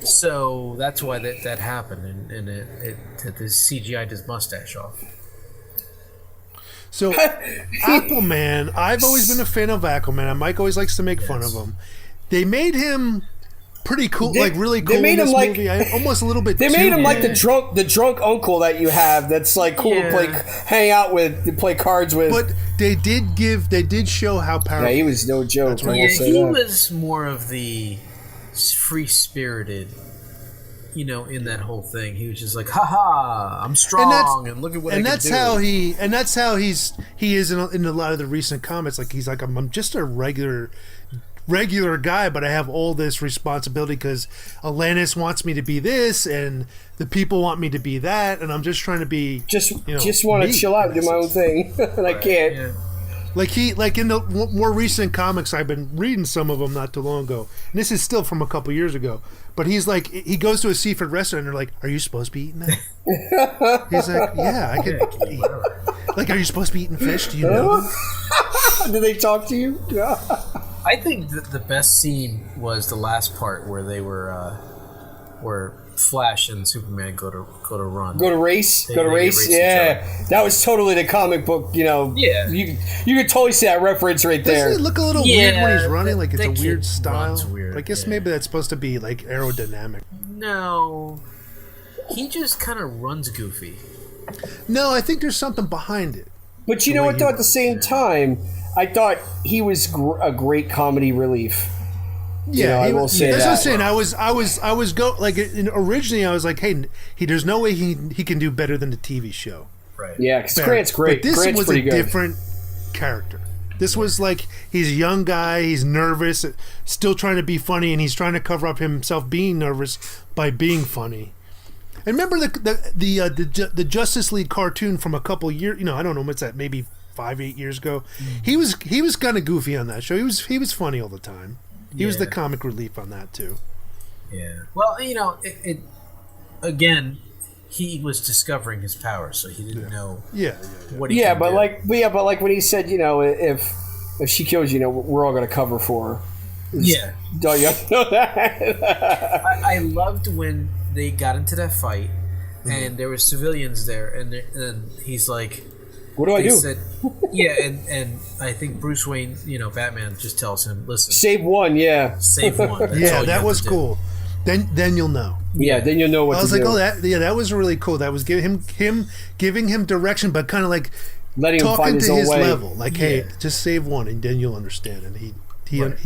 so that's why that happened, and the CGI'd his mustache off. So, Aquaman, I've always been a fan of Aquaman. Mike always likes to make fun of him. They made him pretty cool, really cool. They made him like movie. Almost a little bit. They made him like the drunk uncle that you have. That's like cool to play, hang out with, to play cards with. But they did show how powerful. Yeah, he was no joke. He was more of the free spirited. In that whole thing, he was just like, "Ha ha, I'm strong, and look at what I can do." And that's how he is in a lot of the recent comments. Like he's like, I'm just a regular guy, but I have all this responsibility because Alanis wants me to be this, and the people want me to be that, and I'm just trying to be just want to chill out and do my own thing, and I can't. Yeah. Like in the more recent comics, I've been reading some of them not too long ago, and this is still from a couple years ago. But he's like, he goes to a seafood restaurant, and they're like, "Are you supposed to be eating that?" He's like, "Yeah, I could eat." Like, "Are you supposed to be eating fish? Do you know?" Do they talk to you? I think that the best scene was the last part where they were where Flash and Superman go to race. Yeah, that was totally the comic book. Yeah, you could totally see that reference right there. Doesn't it look a little weird when he's running? Like it's a weird style. Weird, I guess maybe that's supposed to be like aerodynamic. No, he just kind of runs goofy. No, I think there's something behind it. But you know what? Though at the same time, I thought he was a great comedy relief. Yeah, I will say that's that. what I'm saying. I was originally I was like, hey, there's no way he can do better than the TV show. Right. Yeah, because Grant's great. But this Grant's was pretty a good. different character. This was like he's a young guy, he's nervous, still trying to be funny, and he's trying to cover up himself being nervous by being funny. And remember the Justice League cartoon from a couple years, I don't know what's that, maybe 5-8 years ago. Mm-hmm. He was kind of goofy on that show. He was funny all the time. He was the comic relief on that too. Yeah. Well, again, he was discovering his power, so he didn't know. What he could do. But like when he said, if she kills you, we're all going to cover for her. Yeah. Don't you know that? I loved when they got into that fight, and there were civilians there, and he's like, "What do I do?" Said, and I think Bruce Wayne, Batman, just tells him, "Listen, save one, save one." That's that was cool. Then you'll know. Yeah, then you'll know what to do. I was like, that was really cool. That was giving him direction, but kind of like letting him find his to own his way. Level. Like, hey, just save one, and then you'll understand. And he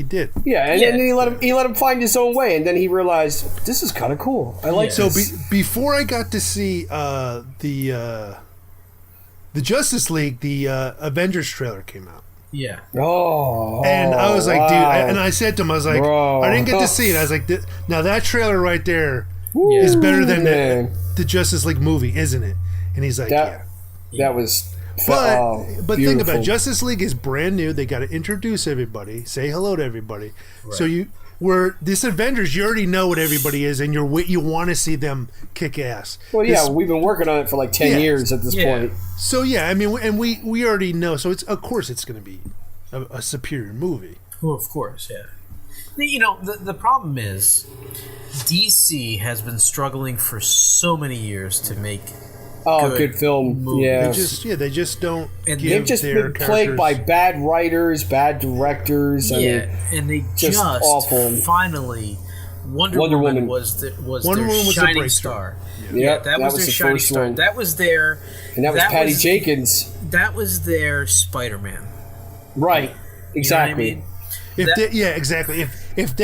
did. Yeah, and then he let him find his own way, and then he realized this is kind of cool. I like this. So before I got to see the Justice League, the Avengers trailer came out. Yeah. Oh. And I was like, dude, and I said to him, I was like, Bro. I didn't get to see it. I was like, now that trailer right there is better than the Justice League movie, isn't it? And he's like, that was. But beautiful. think about it. Justice League is brand new. They got to introduce everybody, say hello to everybody. Right. So this Avengers, you already know what everybody is, and you want to see them kick ass. Well, we've been working on it for like 10 years at this point. So I mean, and we already know. So of course it's going to be a superior movie. Well, of course, yeah. The problem is DC has been struggling for so many years to make good film. movies. Yeah. They just don't. And they've just been plagued by bad writers, bad directors. And they just awful. Finally, Wonder Woman was their shining star. Yeah, that was their shining star. One. That was their. And that was Patty Jenkins. That was their Spider-Man. Right. Exactly. You know what I mean? Exactly. If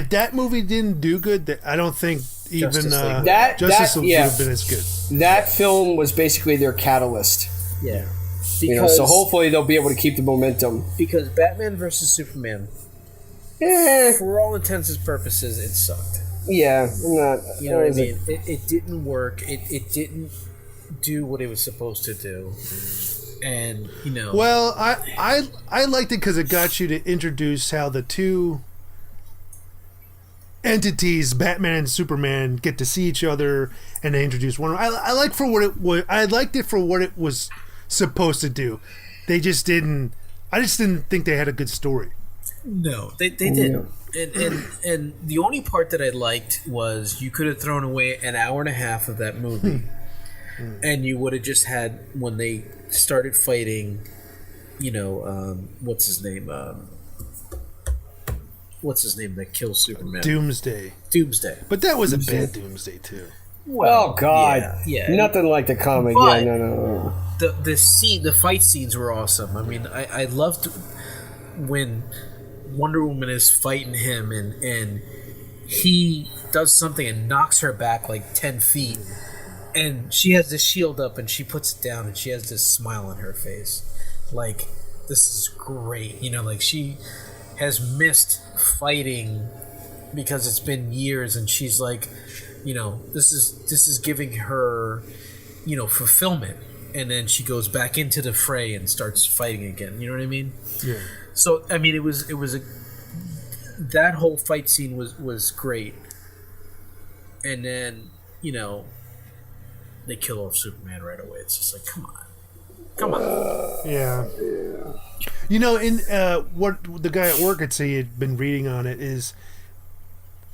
that movie didn't do good, I don't think even Justice League would have been as good. That film was basically their catalyst. Yeah. So hopefully they'll be able to keep the momentum. Because Batman versus Superman, for all intents and purposes, it sucked. Yeah, I'm not. You know what I mean? It didn't work. It didn't do what it was supposed to do. And well, I liked it because it got you to introduce how the two entities, Batman and Superman, get to see each other, and they introduce one. I liked it for what it was supposed to do. They just didn't. I just didn't think they had a good story. No, they didn't. And the only part that I liked was you could have thrown away an hour and a half of that movie, and you would have just had when they started fighting. What's his name? What's his name that kills Superman? Doomsday. But that was a bad Doomsday too. Well, oh God, yeah, nothing like the comic. Yeah, no. The fight scenes were awesome. I mean, I loved when Wonder Woman is fighting him and he does something and knocks her back like 10 feet, and she has this shield up and she puts it down and she has this smile on her face, like this is great. Like she has missed fighting because it's been years, and she's like, this is giving her, fulfillment, and then she goes back into the fray and starts fighting again. You know what I mean? Yeah. So I mean, it was that whole fight scene was great, and then they kill off Superman right away. It's just like, come on. Yeah. In what the guy at work had said, he had been reading on it, is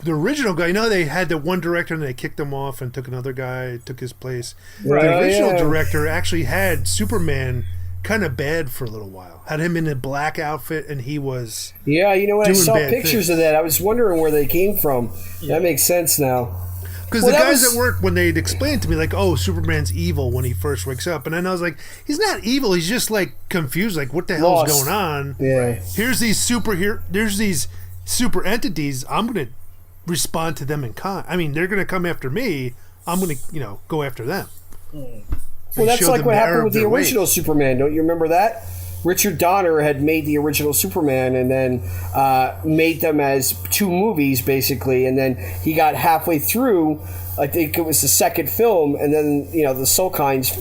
the original guy. They had the one director and they kicked him off and took another guy, took his place. Right, the original director actually had Superman kind of bad for a little while. Had him in a black outfit, and he was when I saw pictures of that, I was wondering where they came from. Yeah. That makes sense now. Because the guys at work, when they'd explain to me, like, oh, Superman's evil when he first wakes up. And then I was like, he's not evil. He's just, like, confused. Like, what the hell is going on? Yeah. There's these super entities. I'm going to respond to them in kind. I mean, they're going to come after me. I'm going to, go after them. Well, that's like what happened with the original Superman. Don't you remember that? Richard Donner had made the original Superman and then made them as two movies, basically. And then he got halfway through, I think it was the second film, and then, the Sulkinds,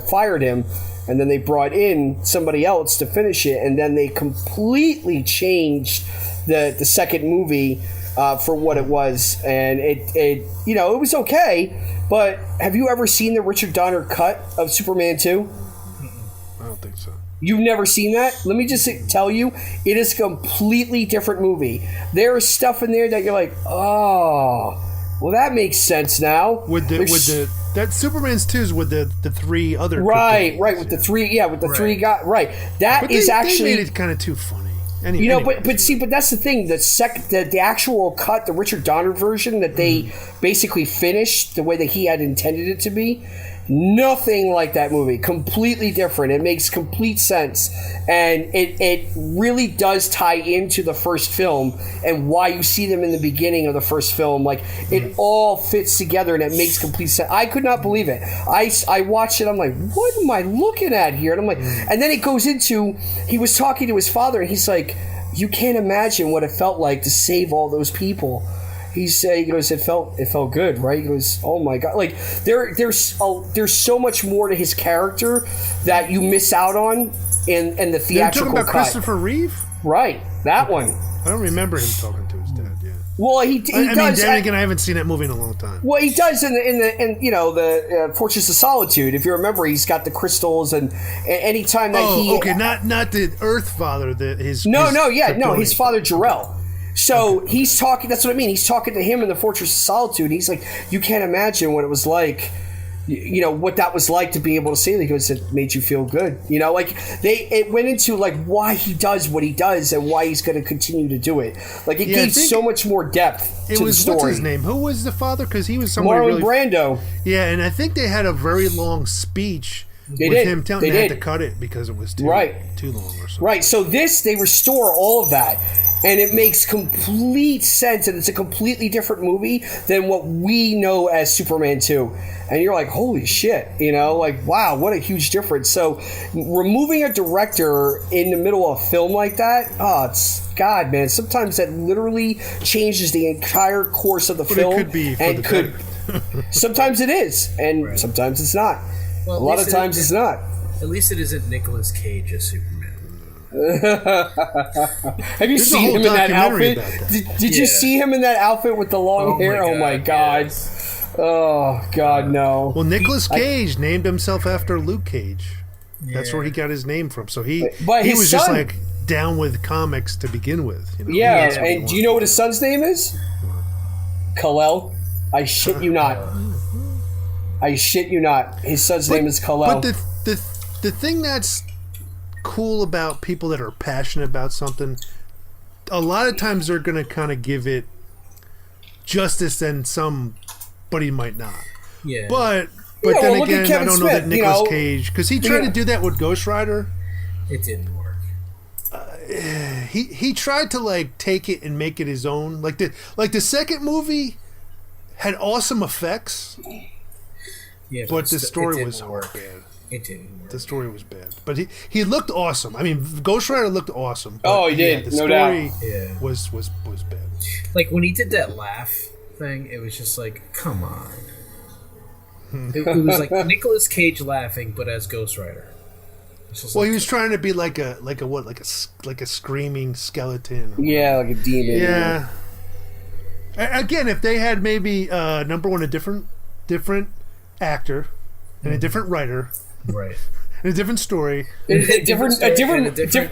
fired him. And then they brought in somebody else to finish it. And then they completely changed the second movie for what it was. And it was okay. But have you ever seen the Richard Donner cut of Superman 2? I don't think so. You've never seen that? Let me just tell you, it is a completely different movie. There is stuff in there that you're like, oh, well, that makes sense now. That Superman's 2 is with the three other right with the three guys, right. That is actually, they made it kind of too funny. But that's the thing. The actual cut, the Richard Donner version that they basically finished the way that he had intended it to be. Nothing like that movie. Completely different. It makes complete sense. And it really does tie into the first film and why you see them in the beginning of the first film. Like, it all fits together and it makes complete sense. I could not believe it. I watched it. I'm like, what am I looking at here? And I'm like, and then it goes into, he was talking to his father and he's like, you can't imagine what it felt like to save all those people. He goes, it felt good, right? He goes, oh my God. Like, there's so much more to his character that you miss out on in the theatrical cut. You're talking about Christopher Reeve? Right, that one. I don't remember him talking to his dad, yeah. Well, he does. I mean, then again, I haven't seen that movie in a long time. Well, he does in the Fortress of Solitude. If you remember, he's got the crystals, and anytime that not the Earth Father, his father Jor-El. So he's talking. That's what I mean. He's talking to him in the Fortress of Solitude. He's like, you can't imagine what it was like. What that was like to be able to say that. He goes, it made you feel good. It went into like why he does what he does and why he's going to continue to do it. Like, it gave so much more depth to the story. What's his name? Who was the father? Because he was somebody Marlon Brando. Yeah, and I think they had a very long speech. Him telling they had to cut it because it was too long or something. Right. So they restore all of that. And it makes complete sense, and it's a completely different movie than what we know as Superman 2. And you're like, holy shit, like, wow, what a huge difference. So removing a director in the middle of a film like that, it's God, man. Sometimes that literally changes the entire course of the film. It could be for the better. Sometimes it is, and sometimes it's not. Well, a lot of times it's not. At least it isn't Nicolas Cage as Superman. Have you seen him in that outfit? Did you see him in that outfit with the long hair? Oh my god! Yes. Oh god, no. Well, Nicolas Cage named himself after Luke Cage. That's where he got his name from. So he was just like down with comics to begin with. Yeah, and do you know what his son's name is? Kal-El. I shit you not. I shit you not. His son's name is Kal-El. But the thing that's cool about people that are passionate about something, a lot of times they're going to kind of give it justice and somebody might not. Yeah. But then again, I don't know that Nicolas Cage, because he tried to do that with Ghost Rider. It didn't work. He tried to like take it and make it his own. Like the second movie had awesome effects. Yeah, but the story was bad. It didn't work. The story was bad, but he looked awesome. I mean, Ghost Rider looked awesome. He did. The no story doubt. was bad. Like when he did that laugh thing, it was just like, come on. It was like Nicolas Cage laughing, but as Ghost Rider. Well, he was trying to be like a screaming skeleton. Yeah, like a demon. Yeah. Again, if they had maybe number one a different actor and a different writer. Right. And a different story. A different everything.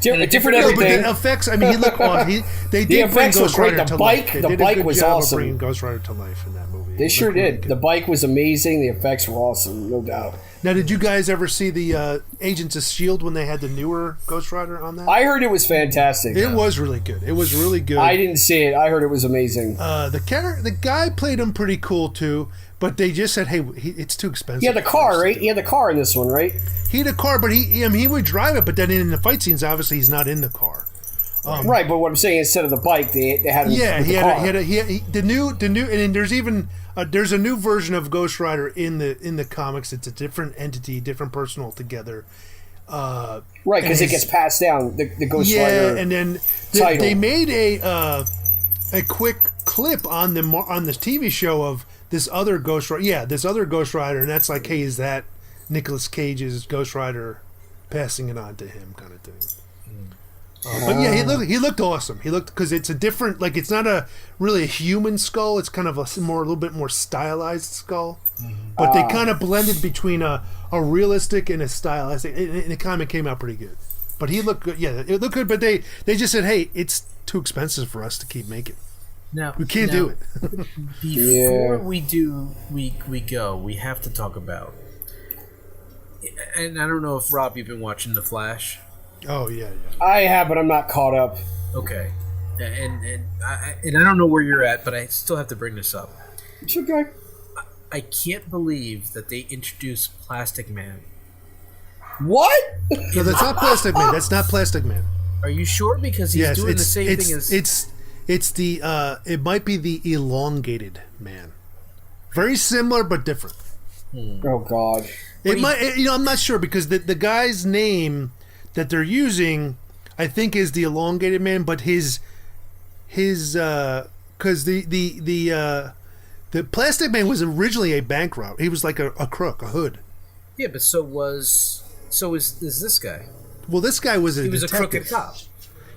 But the effects, I mean, he looked awesome. They did bring Ghost Rider to life. The bike was awesome. Bringing Ghost Rider to life in that movie. They sure did. The bike was amazing. The effects were awesome, no doubt. Now, did you guys ever see the Agents of S.H.I.E.L.D. when they had the newer Ghost Rider on that? I heard it was fantastic. It was really good. It was really good. I didn't see it. I heard it was amazing. The guy played him pretty cool, too. But they just said, "Hey, it's too expensive." He had the car, right? He had the car in this one, right? He had a car, but he would drive it. But then in the fight scenes, obviously, he's not in the car. Right, but what I'm saying, instead of the bike, they had him. Yeah, he had the new, and then there's even there's a new version of Ghost Rider in the comics. It's a different entity, different person altogether. Right, because it gets passed down the Ghost Rider. Yeah, and then they made a quick clip on the TV show of this other Ghost Rider. Yeah, this other Ghost Rider, and that's like, hey, is that Nicolas Cage's Ghost Rider passing it on to him, kind of thing. But yeah, he looked awesome. He looked, because it's a different, like, it's not really a human skull. It's kind of a little bit more stylized skull. But they kind of blended between a realistic and a stylized, and it kind of came out pretty good. But he looked good. Yeah, it looked good. But they just said, hey, it's too expensive for us to keep making. No, we can't do it. Before we go, we have to talk about. And I don't know if Rob, you've been watching The Flash. Oh yeah. I have, but I'm not caught up. Okay, and I don't know where you're at, but I still have to bring this up. It's okay. I can't believe that they introduced Plastic Man. What? No, that's not Plastic Man. That's not Plastic Man. Are you sure? Because he's doing the same thing as it's the it might be the elongated man. Very similar but different. Oh God. I'm not sure, because the guy's name that they're using, I think, is the elongated man, but his because the Plastic Man was originally a bank robber. He was like a crook, a hood. Yeah, but is this guy? Well, this guy was he was a crooked cop.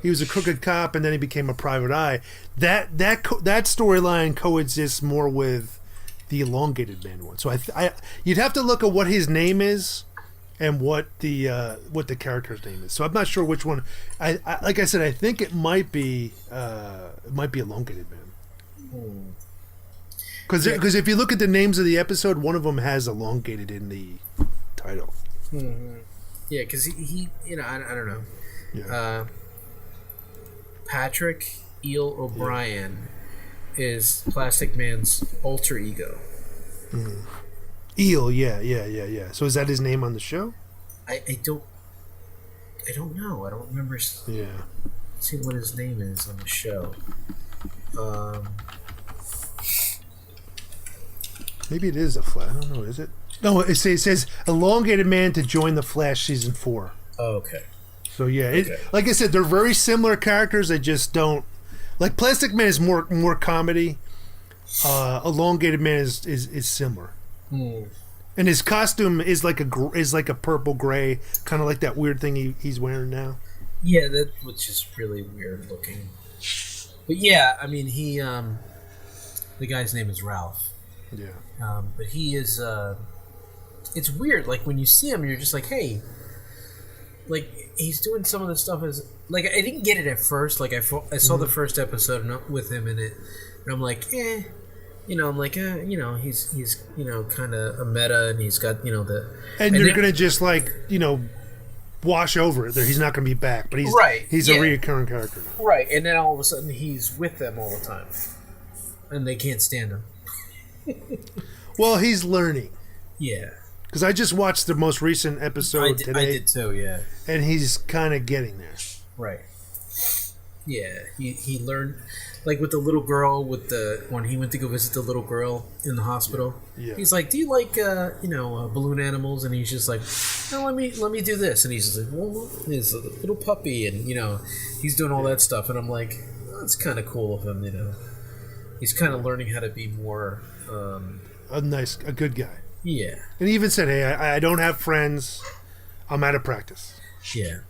He was a crooked cop, and then he became a private eye. That storyline coexists more with the elongated man one. So you'd have to look at what his name is and what the character's name is. So I'm not sure which one. I like I said, I think it might be elongated man. Because if you look at the names of the episode, one of them has elongated in the title. Mm-hmm. Yeah, because he I don't know. Yeah. Patrick Eel O'Brien is Plastic Man's alter ego. Mm-hmm. Eel, yeah. So is that his name on the show? I don't know. I don't remember. Yeah. Let's see what his name is on the show. Maybe it is a Flash. I don't know. Is it? No, it says elongated man to join the Flash season 4. Oh, okay. So yeah, like I said, they're very similar characters. They just don't like Plastic Man is more comedy. Elongated Man is similar, and his costume is like a purple gray, kind of like that weird thing he's wearing now. Yeah, that which is really weird looking. But yeah, I mean the guy's name is Ralph. Yeah. But he is. It's weird. Like when you see him, you're just like, hey. Like he's doing some of the stuff as like I didn't get it at first. Like I saw the first episode with him in it, and I'm like, I'm like, he's kind of a meta, and he's got the. And you're gonna just like wash over it. He's not gonna be back, but he's right. He's a recurring character now. Right, and then all of a sudden he's with them all the time, and they can't stand him. Well, he's learning. Yeah. Because I just watched the most recent episode today. I did too, yeah. And he's kind of getting there. Right. Yeah, he learned, like with the little girl, when he went to go visit the little girl in the hospital. Yeah. He's like, "Do you like balloon animals?" And he's just like, "No, let me do this." And he's just like, "Well, he's a little puppy," and he's doing all that stuff. And I'm like, oh, "That's kind of cool of him," He's kind of learning how to be more a good guy. Yeah. And he even said, "Hey, I don't have friends. I'm out of practice." Yeah.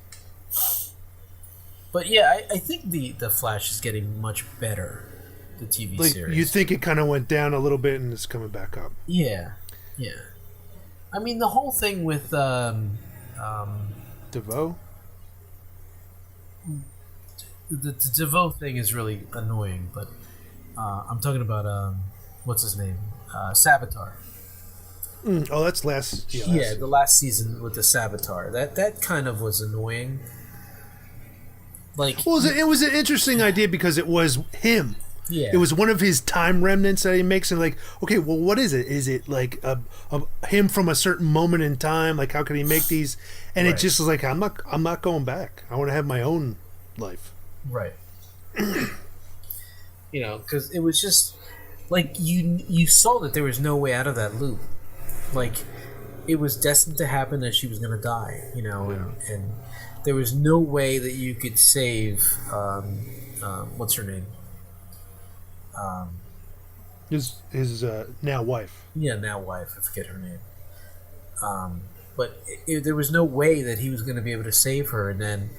But yeah, I think the Flash is getting much better. The TV series. You think it kind of went down a little bit and it's coming back up? Yeah, yeah. I mean, the whole thing with DeVoe. The DeVoe thing is really annoying, but I'm talking about what's his name, Savitar. Oh, that's last. Yeah, the last season with the Savitar. That kind of was annoying. Like, well, it was an interesting idea because it was him. Yeah. It was one of his time remnants that he makes, and like, okay, well, what is it? Is it like him from a certain moment in time? Like, how can he make these? And it just was like, I'm not going back. I want to have my own life. Right. Because it was just like you saw that there was no way out of that loop. Like, it was destined to happen that she was going to die. And there was no way that you could save. What's her name? His now wife. Yeah, now wife. I forget her name. But there was no way that he was going to be able to save her, and then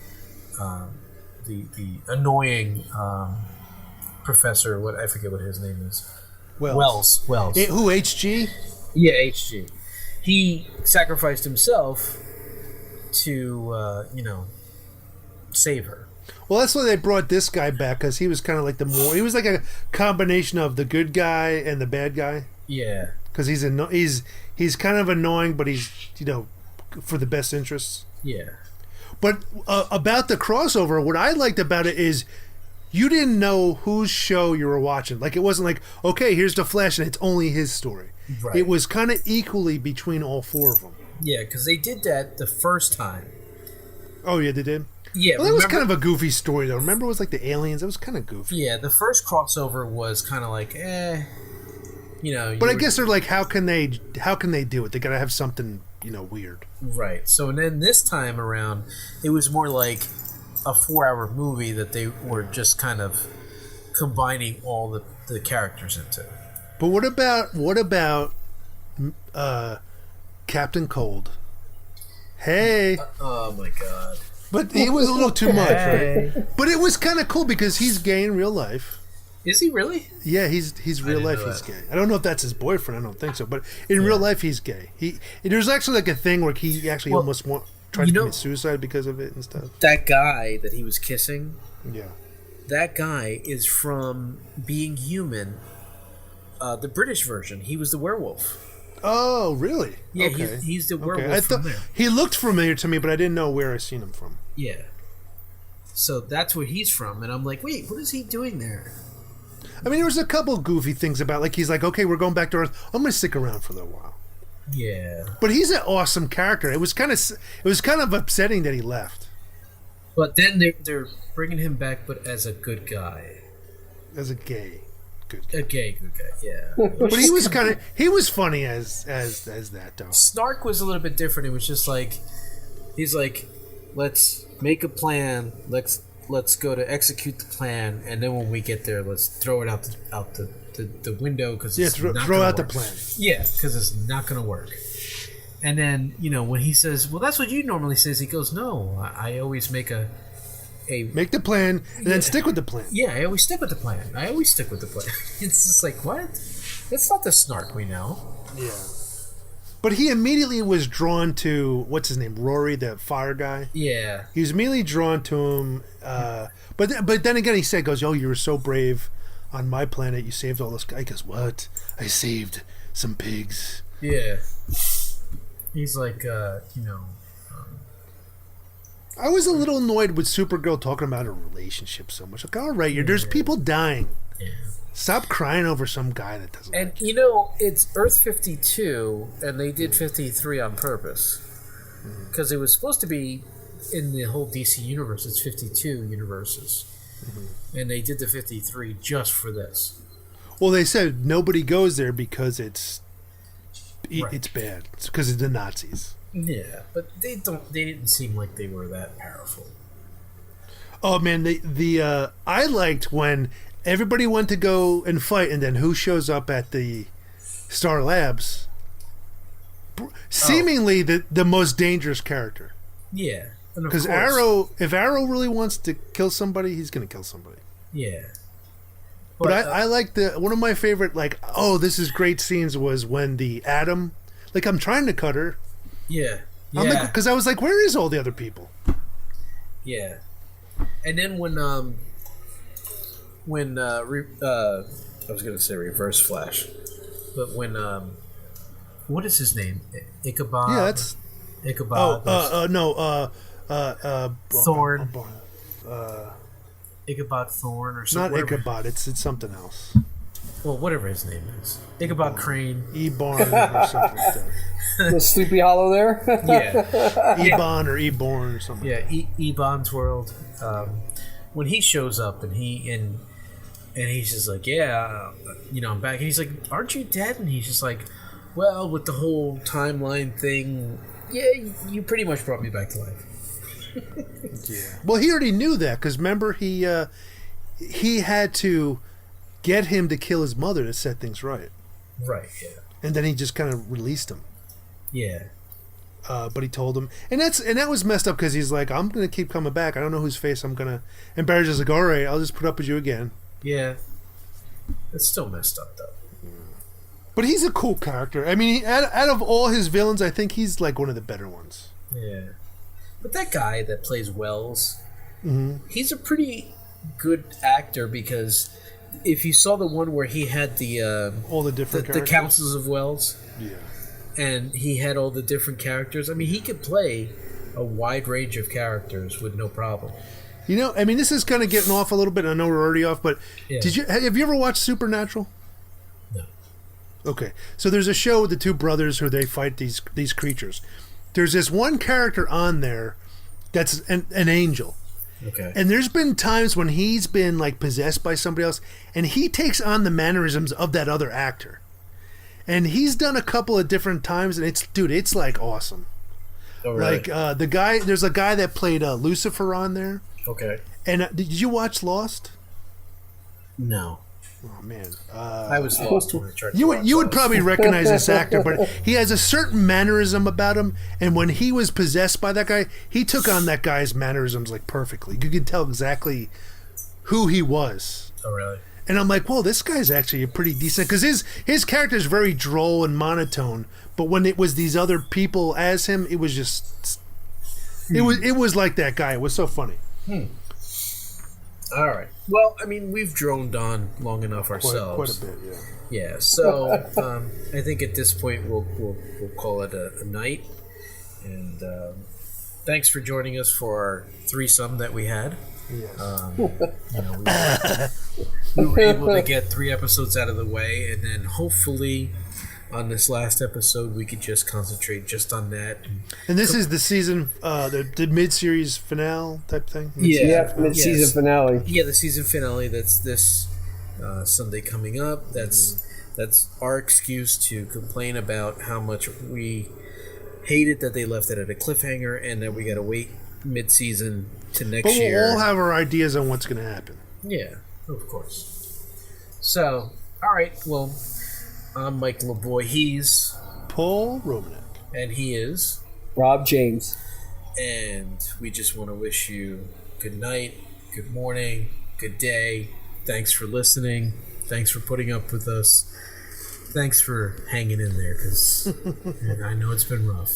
the annoying professor. I forget what his name is. Wells. Who? HG? Yeah, HG. He sacrificed himself to save her. Well, that's why they brought this guy back, because he was kind of like he was like a combination of the good guy and the bad guy. Yeah. Because he's kind of annoying, but he's for the best interests. Yeah. But about the crossover, what I liked about it is you didn't know whose show you were watching. Like, it wasn't like, okay, here's the Flash and it's only his story. Right. It was kind of equally between all four of them. Yeah, because they did that the first time. Oh yeah, they did. Yeah, well, that was kind of a goofy story, though. Remember, it was like the aliens. It was kind of goofy. Yeah, the first crossover was kind of like, But I guess they're like, how can they do it? They got to have something, weird. Right. So then this time around, it was more like a 4-hour movie that they were just kind of combining all the characters into. But what about Captain Cold? Hey. Oh my God. But it was a little too much, right? But it was kind of cool because he's gay in real life. Is he really? Yeah, he's real life. He's gay. I don't know if that's his boyfriend. I don't think so. But in real life, he's gay. There's actually like a thing where he actually almost tried to commit suicide because of it and stuff. That guy that he was kissing. Yeah. That guy is from Being Human, the British version. He was the werewolf. Oh, really? Yeah, okay. he's the werewolf from there. He looked familiar to me, but I didn't know where I seen him from. Yeah. So that's where he's from, and I'm like, wait, what is he doing there? I mean, there was a couple goofy things about, like, he's like, okay, we're going back to Earth. I'm going to stick around for a little while. Yeah. But he's an awesome character. It was kind of upsetting that he left. But then they're bringing him back, but as a good guy. As a gay good guy. A gay good guy, yeah. But he was funny as that though. Snark was a little bit different. It was just like, he's like, let's make a plan. Let's go to execute the plan, and then when we get there, let's throw it out the window because throw out the plan. Yeah, because it's not going to work. And then when he says, "Well, that's what you normally say," he goes, "No, I always make make the plan and then stick with the plan." Yeah, I always stick with the plan. It's just like, what? That's not the Snark we know. Yeah. But he immediately was drawn to what's his name, Rory, the fire guy. Yeah. He was immediately drawn to him. But then again, he goes, "Oh, you were so brave on my planet. You saved all this." Guy goes, "What? I saved some pigs." Yeah. He's like, I was a little annoyed with Supergirl talking about a relationship so much. Like, all right, there's people dying. Yeah. Stop crying over some guy that doesn't. And it's Earth 52, and they did 53 on purpose because it was supposed to be in the whole DC universe. It's 52 universes, and they did the 53 just for this. Well, they said nobody goes there because it's bad. It's because of the Nazis. Yeah, but they didn't seem like they were that powerful. Oh man, I liked when everybody went to go and fight, and then who shows up at the Star Labs? Seemingly the most dangerous character. Yeah, because if Arrow really wants to kill somebody, he's going to kill somebody. Yeah. But I like one of my favorite, this is great scenes was when the Atom, I'm trying to cut her. Yeah. Because I was like, where is all the other people? Yeah. And then when I was going to say Reverse Flash, but when what is his name? Ichabod. Yeah, that's Ichabod. Thorn. Ichabod Thorn or something. Not Ichabod. It's something else. Well, whatever his name is, Ichabod Crane. Eborn or something like that. The Sleepy Hollow there. Yeah. Ebon or Eborn or something. Yeah, Ebon's world. When he shows up and he's just like, yeah, I'm back. And he's like, aren't you dead? And he's just like, well, with the whole timeline thing, yeah, you pretty much brought me back to life. Yeah. Well, he already knew that because remember he had to get him to kill his mother to set things right. Right. Yeah. And then he just kind of released him. Yeah. But he told him, and that was messed up because he's like, I'm gonna keep coming back. I don't know whose face I'm gonna. And Barry's just like, all right, I'll just put up with you again. Yeah. It's still messed up though. But he's a cool character. I mean, out of all his villains, I think he's like one of the better ones. Yeah. But that guy that plays Wells, he's a pretty good actor because if you saw the one where he had all the different the councils of Wells, yeah, and he had all the different characters. I mean, he could play a wide range of characters with no problem. I mean, this is kind of getting off a little bit. I know we're already off, but have you ever watched Supernatural? No. Okay, so there's a show with the two brothers where they fight these creatures. There's this one character on there that's an angel. Okay. And there's been times when he's been possessed by somebody else, and he takes on the mannerisms of that other actor. And he's done a couple of different times, and it's awesome. Oh, really? There's a guy that played Lucifer on there. Okay. And did you watch Lost? No. Oh man, I was lost when I tried. You would probably recognize this actor, but he has a certain mannerism about him, and when he was possessed by that guy, he took on that guy's mannerisms perfectly. You could tell exactly who he was. Oh, really? And I'm like, whoa, this guy's actually a pretty decent, because his character is very droll and monotone, but when it was these other people as him, it was just it was like that guy. It was so funny. All right. Well, I mean, we've droned on long enough ourselves. Quite a bit, yeah. Yeah. So I think at this point we'll call it a night. And thanks for joining us for our threesome that we had. Yes. We were able to get 3 episodes out of the way, and then hopefully on this last episode, we could just concentrate just on that. And this is the season, the mid-series finale type thing? Mid-season finale. Yeah, the season finale. That's this Sunday coming up. That's our excuse to complain about how much we hate it that they left it at a cliffhanger and that we got to wait mid-season to next year. But we'll all have our ideas on what's going to happen. Yeah, of course. So, all right, well, I'm Mike LeBoy. He's Paul Romanek. And he is Rob James. And we just want to wish you good night, good morning, good day. Thanks for listening. Thanks for putting up with us. Thanks for hanging in there, because I know it's been rough.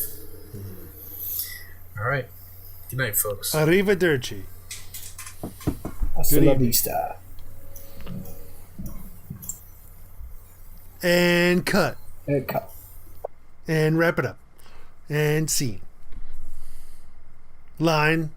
All right. Good night, folks. Arrivederci. Hasta la vista. And cut. And cut. And wrap it up. And scene. Line.